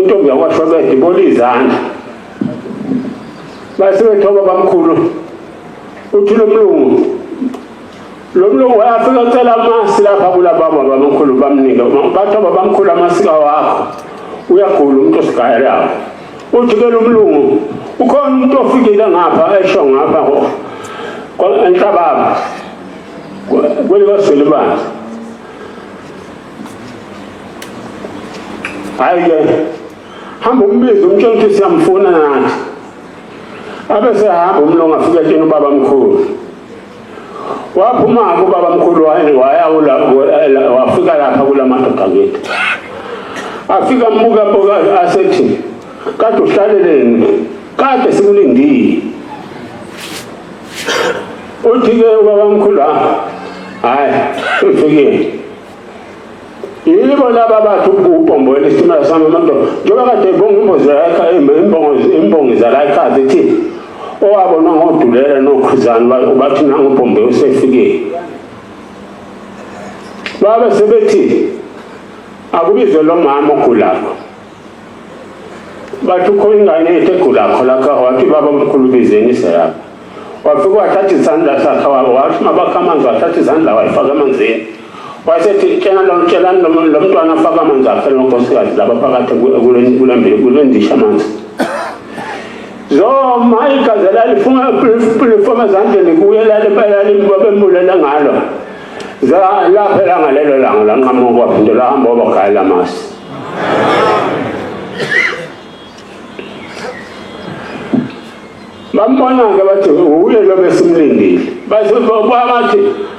intombi yakwaShobede ibolizana. Base bethoba bamkhulu uthi lo mlungu wayafika ucela amasi lapha kulababa bamkhulu bamnika bathoba bamkhulu amasika wakho uyagula umuntu osigaya lapho. Uthi ke lo mlungu ukhona umuntu ofikile ngapha esho ngapha enhlababa kwelikaSelibani. Hayi ke hamba umbizo umtshela ukuthi siyamfuna nathi. Abe sehamba umlungu afika etsheni ubaba Mkhulu. Waphuma kubaba Mkhulu wayawula wafika lapha kulamadoda akithi. Afika mbuka asethi kade uhlaleleni kade sikulindile. Uthi ke ubaba Mkhulu hayi ufike yibo laba bathu ubhombola isitimela sami amadoda njengoba kade imbongi zala ekhaya ethi owabona ngodulela nokhuzana bathi nangubhombe usefike. Baba sebethi akubizwe lo mama ogulako. Bathi ukhona ingane ethe egulakho lakha wathi baba Mkhulu bizeni selapha. Wafika wathatha isandla sakhe wathi mabakha amanzi wathatha izandla wayifaka amanzini. Wasethi tshela lo mntwana afaka amanzi akhe nonkosikazi laba phakathi kulendisha amanzi. Zo mayikazela lifuma ezandleni kuye laliphelali babemulela ngalo. Laphela ngalelo langa lanqamuka kwaphinde lahamba wabagayela amasi. Bambona-ke bathi uye lo besimlindile. Bathi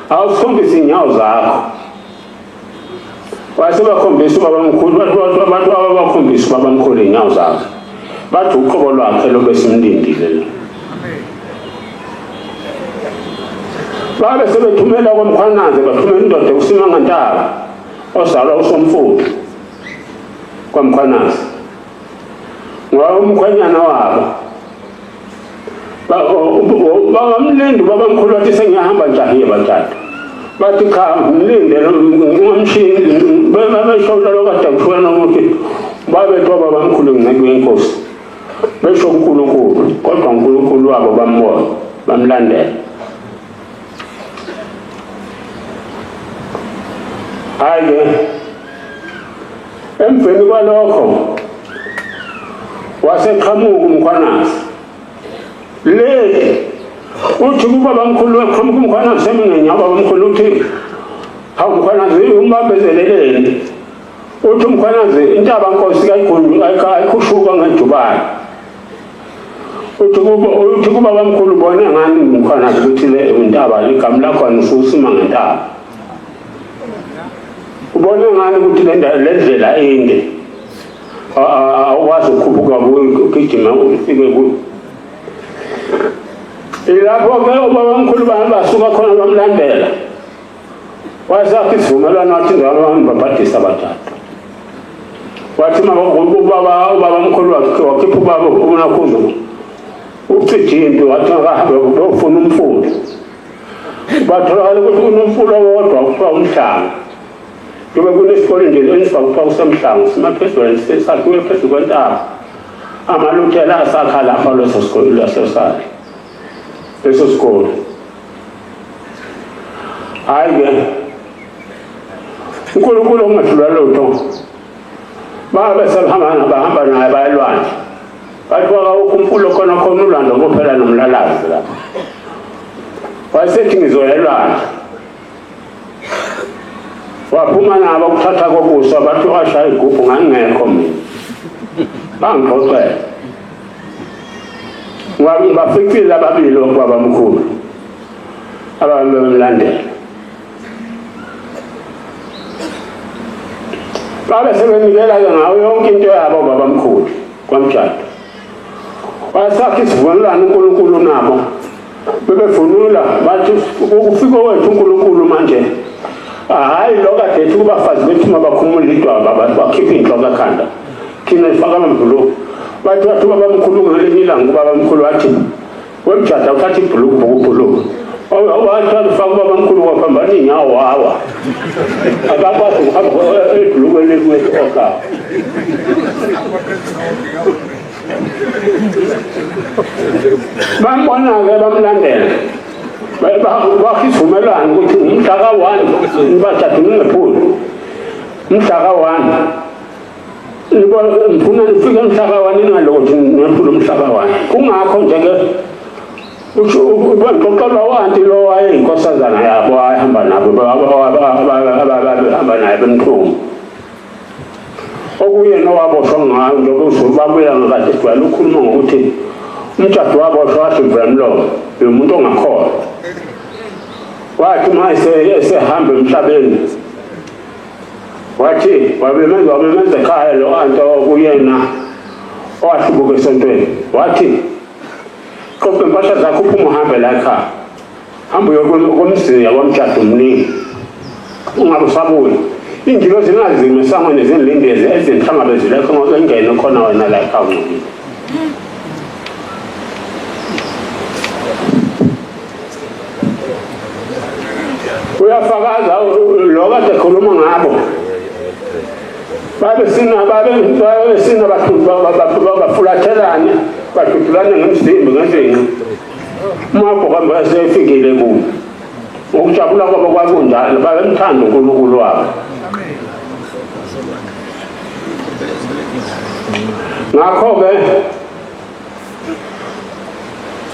awusikhombise inyawo zakho. Wase bakhombisa ubaba Mkhulu abantu abakhombisa ubaba Mkhulu inyawo zakhe. Bathi uqobo lwakhe lo besimlindile. Babe sebethumela kwaMkhwanazi bathumela indoda uSimangantaba ozalwa uSomfuthu kwaMkhwanazi. Ngoba umkhwenyana wabo bamlindi ubaba Mkhulu wathi sengiyahamba njahiye bathathu. Bathi cha mlinde ngomshini besho lo kade kushona ukuthi babethu baba Mkhulu nginceku yenkosi. Besho uNkulunkulu kodwa uNkulunkulu wabo bambona bamlandela. Hayi emveni kwalokho waseqhamuka uMkhwanazi. Le uthi ubaba Mkhulu weqhamuka uMkhwanazi semingenya ubaba Mkhulu uthi hawu uMkhwanazi umbambezeleleni. Uthi uMkhwanazi intaba Nkosi ayikhushuka ngejubane. Uthi ubaba Mkhulu bona ngani uMkhwanazi ukuthi le intaba igama lakho anususima ubone ngani ukuthi le ndlela ende awukwazi ukukhuphuka ukugijima ufike ku ilapho-ke ubaba Mkhulu basuka khona bamlandela. Wasakha isivumelwano wathi abantu babhadisa abathathu. Wathi ubaba Mkhulu wakhipha ubaba uNakhuzu ucijinto wathi akahambe uyofuna umfundo. Batholakala ukuthi unomfundo owodwa kuthiwa uMhlanga. Kube kunesikole nje esifakwa kusemhlanga simaphezulu sesakhiwe phezulu kwentaba. Amaluthela asakha lapha leso sikole lasesala. Leso sikole. Hayi uNkulunkulu ongadlula lutho. Babe bahamba naye bayelwandle. Bathi wakawukho umfulo khona ulwandle kuphela nomlalazi lapha. Wayesethi ngizoyelwandle. Waphuma nabo ukuthatha kokusa bathi washaya igubhu ngangekho mina. Bangixoxela. Bafikile ababili obaba Mkhulu. Abantu bemlandela. Babe sebenikela-ke ngayo yonke into yabo ubaba Mkhulu kwamtshado. Wasakha isivumelwano uNkulunkulu nabo bebevunula bathi ufike wethu uNkulunkulu manje hayi lokade ethi kubafazi bethu mabakhumula idwaba bakhipha inhloko ekhanda thina sifaka amabhuluku bathi babamkhulu ngelinye ilanga ubabamkhulu wathi wemjada uthatha ibhuluku wathi alifaka ubabamkhulu waphambana inyawo wawa akakwazi ukuhamba ibhuluku elikwetoka bambona-ke bamlandela bakhe isivumelwano ukuthi umhla ka-1 bathathu ningephuli umhla ka-1 ngifuna nifike umhla ka-1 ningalothi nephula umhla ka-1 kungakho nje-ke bexoxelwa wanti lo wayeyinkosazana yabo ayehamba nabo abahamba naye bemthungu okuyena owaboshwa ngayo njengoba babuya ngakade sijwayele ukukhuluma ngokuthi umtshado waboshwa wathi Vemlo umuntu ongakholwa wathi uma esehamba emhlabeni wathi wabemenza ekhaya lo anto okuyena owahlubuka esontweni wathi qophe impahla zakho uphuma uhambe la ekhaya hamba uyokomzini yabomtshado omningi ungabe usabuya injilo zinazime esangweni zinilindezi ezinhlangabezile engene khona wena la ekhaya ungcolile uyafakaza lo kade khuluma ngabo babesina bafulathelane badudulane ngemzimbi ngezinqa umabhokambo yasefikile kubo ukujabula kwabo kwakunjalo babemthanda uNkulunkulu wabo ngakho-ke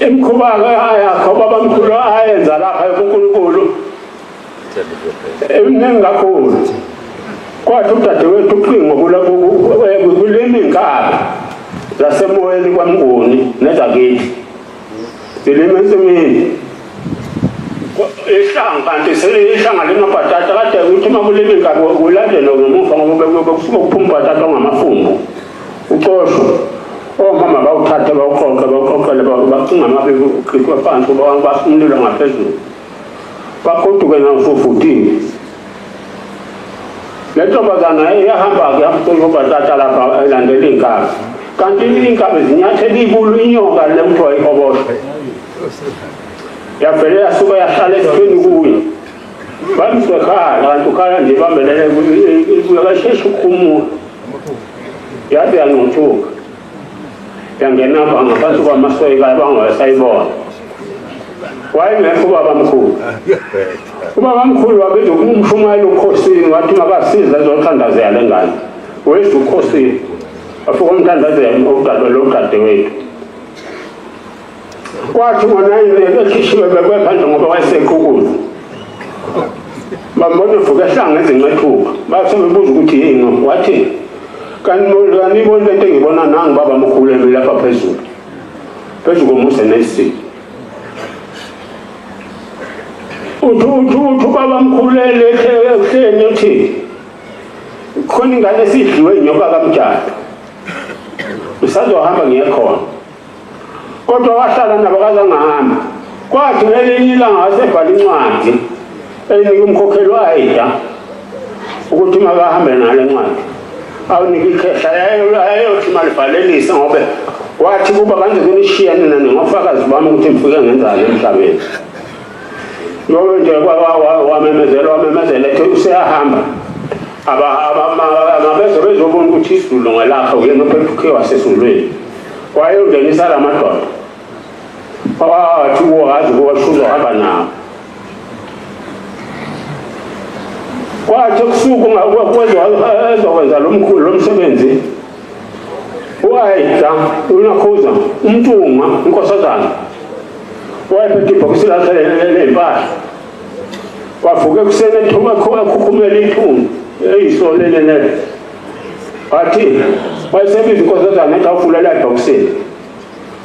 imikhuba-ke ayakho babamkhulu ayenza lapha kuNkulunkulu eminingi kakhulu kwathi udadewethu uqingo kulemi inkabi zasemoyeni kwaMnguni nezakithi zilimi ensimini ihlanga kanti selihlanga lemabhatata kade ukuthi uma kulemi inkabi kulandele ngemuva ngoba kusuke kuphuma ubhatata ongamafumbu uxoshwe omama bawuthathe bawuqoqele bacinga amabibi ukhithwa phansi basumlilo ngaphezulu bagoduke nawusuvutile le ntombazana iyahamba-ke yamcula ubhatata lapha elandela iy'nkabi kanti iy'nkabi zinyathela ibulu inyoka le mntu wayihoboshwe yavele yasuka yahlala esithweni kuye bamswe ekhaya kanti ukhala nje bambelele yakasheshe ukukhumula yathi yancuthuka yangenapha ngaphansi kwamasweka bangawasayibona wayengekho ubabamkhulu ubabamkhulu wabiza umshumayeli ukhosini wathi makasiza ezothandazela le ngane wethu ukhosini afuka umthandazela udadewethu kwathi ekhishiwe bekwephandle ngoba wayesekhukuza bambona evuka ehlanga ezincethuka basebebuza ukuthi yini wathi kaniboni lento engibona nangu babamkhulu emi lapha phezu komusa nesiko uthu babamkhulele ekuhleni uthi khona ingane esidliwe inyoka kamtshado usazohamba ngiyekhona kodwa wahlala nabo kazangahamba kwathi ngelinye ilanga wasebhala incwadi eyinika umkhokheli wayida ukuthi makahambe nale ncwadi awunika ikhehla yayothi malivalelisa ngobe wathi kuba kanje kunishiya nina ningofakazi bami ukuthi mfike ngenzani emhlabeni ngoba nje wamemezela ethi useyahamba ababeze bezobona ukuthi isidulo ngelakha uyena ophethe ukhe wasesulweni wayongenisa la madoda wathi wazi uzohamba nawo kwathi kusuku ezokwenza lo msebenzi wayida unakhuza umntuma inkosazana wayephethe ibhokisi lakhe lempahla wavuka ekuseni ekhukhumela ithunzi eyisolelele wathi wayesebiza inkosazana ethi awufulela ebhokisini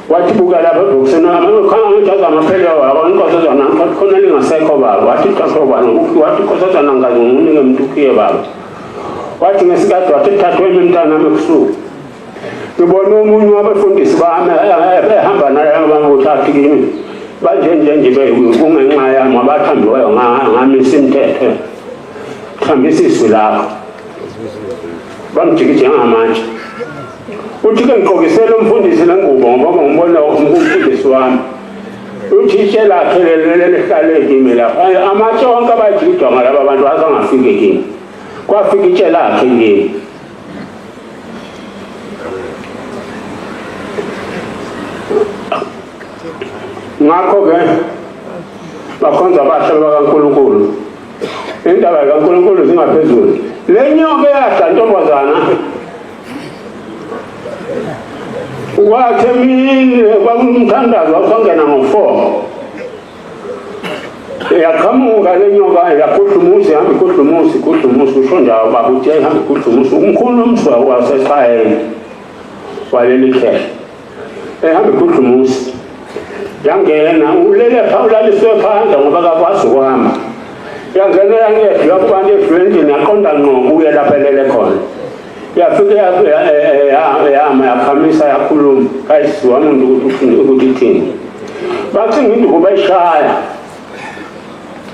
wathi buka lapha ebhokisini khanga amaphele wabo inkosazana khona lingasekho baba wathi qaqobana wathi inkosazana ngazungunike umuntu ukhiye baba wathi ngesikade wathi thathwe imntana ebusuku ngibona omunye wabafundisi bami ehamba naye abangothathi kimi banjenje kungenxa yami abathambiweyo ngamisa imithetho thambisa isizwe lakho bamjikije ngamanje uthi ke ngiqokisela umfundisi lengubo ngoba ngibona umfundisi wami uthishe lakhe lelihlale kimi lapha amatshe wonke abajikijwa ngalaba abantu azangafike kimi kwafika itshe lakhe kimi ngakho-ke bakhonza abahlali bakaNkulunkulu indaba kaNkulunkulu zingaphezulu le nyoka eyadla ntombazana kwakhe emini kwakumthandazo wasongena ngo-4 yaqhamuka le nyoka yakudlumuza ihamba ikudlumuza usho njalo baba uthi ihamba ikudlumuza umkhulu umzwa wasesayeni waleli khehla ehamba ikudlumuza yangena ulele ulaliswe phandle ngoba kakwazi ukuhamba yangena yangehla kubantu efrendini yaqonda ngqo kuye lapha elele khona yafika yama yakhamisa yakhuluma kayisiwa umuntu ukuthi ithini bacinga into kuba ishaya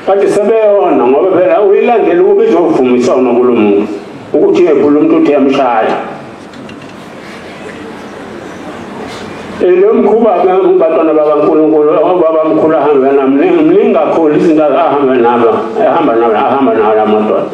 kanti sebeyona ngoba phela uyilandela ukuba izovumisa nokulo muntu ukuthi ekhuluma umuntu uthi yamshaya lo mkhuba bantwana bakaNkulunkulu abamkhulu ahambe nami mningi kakhulu izinto ahamba nawo la madoda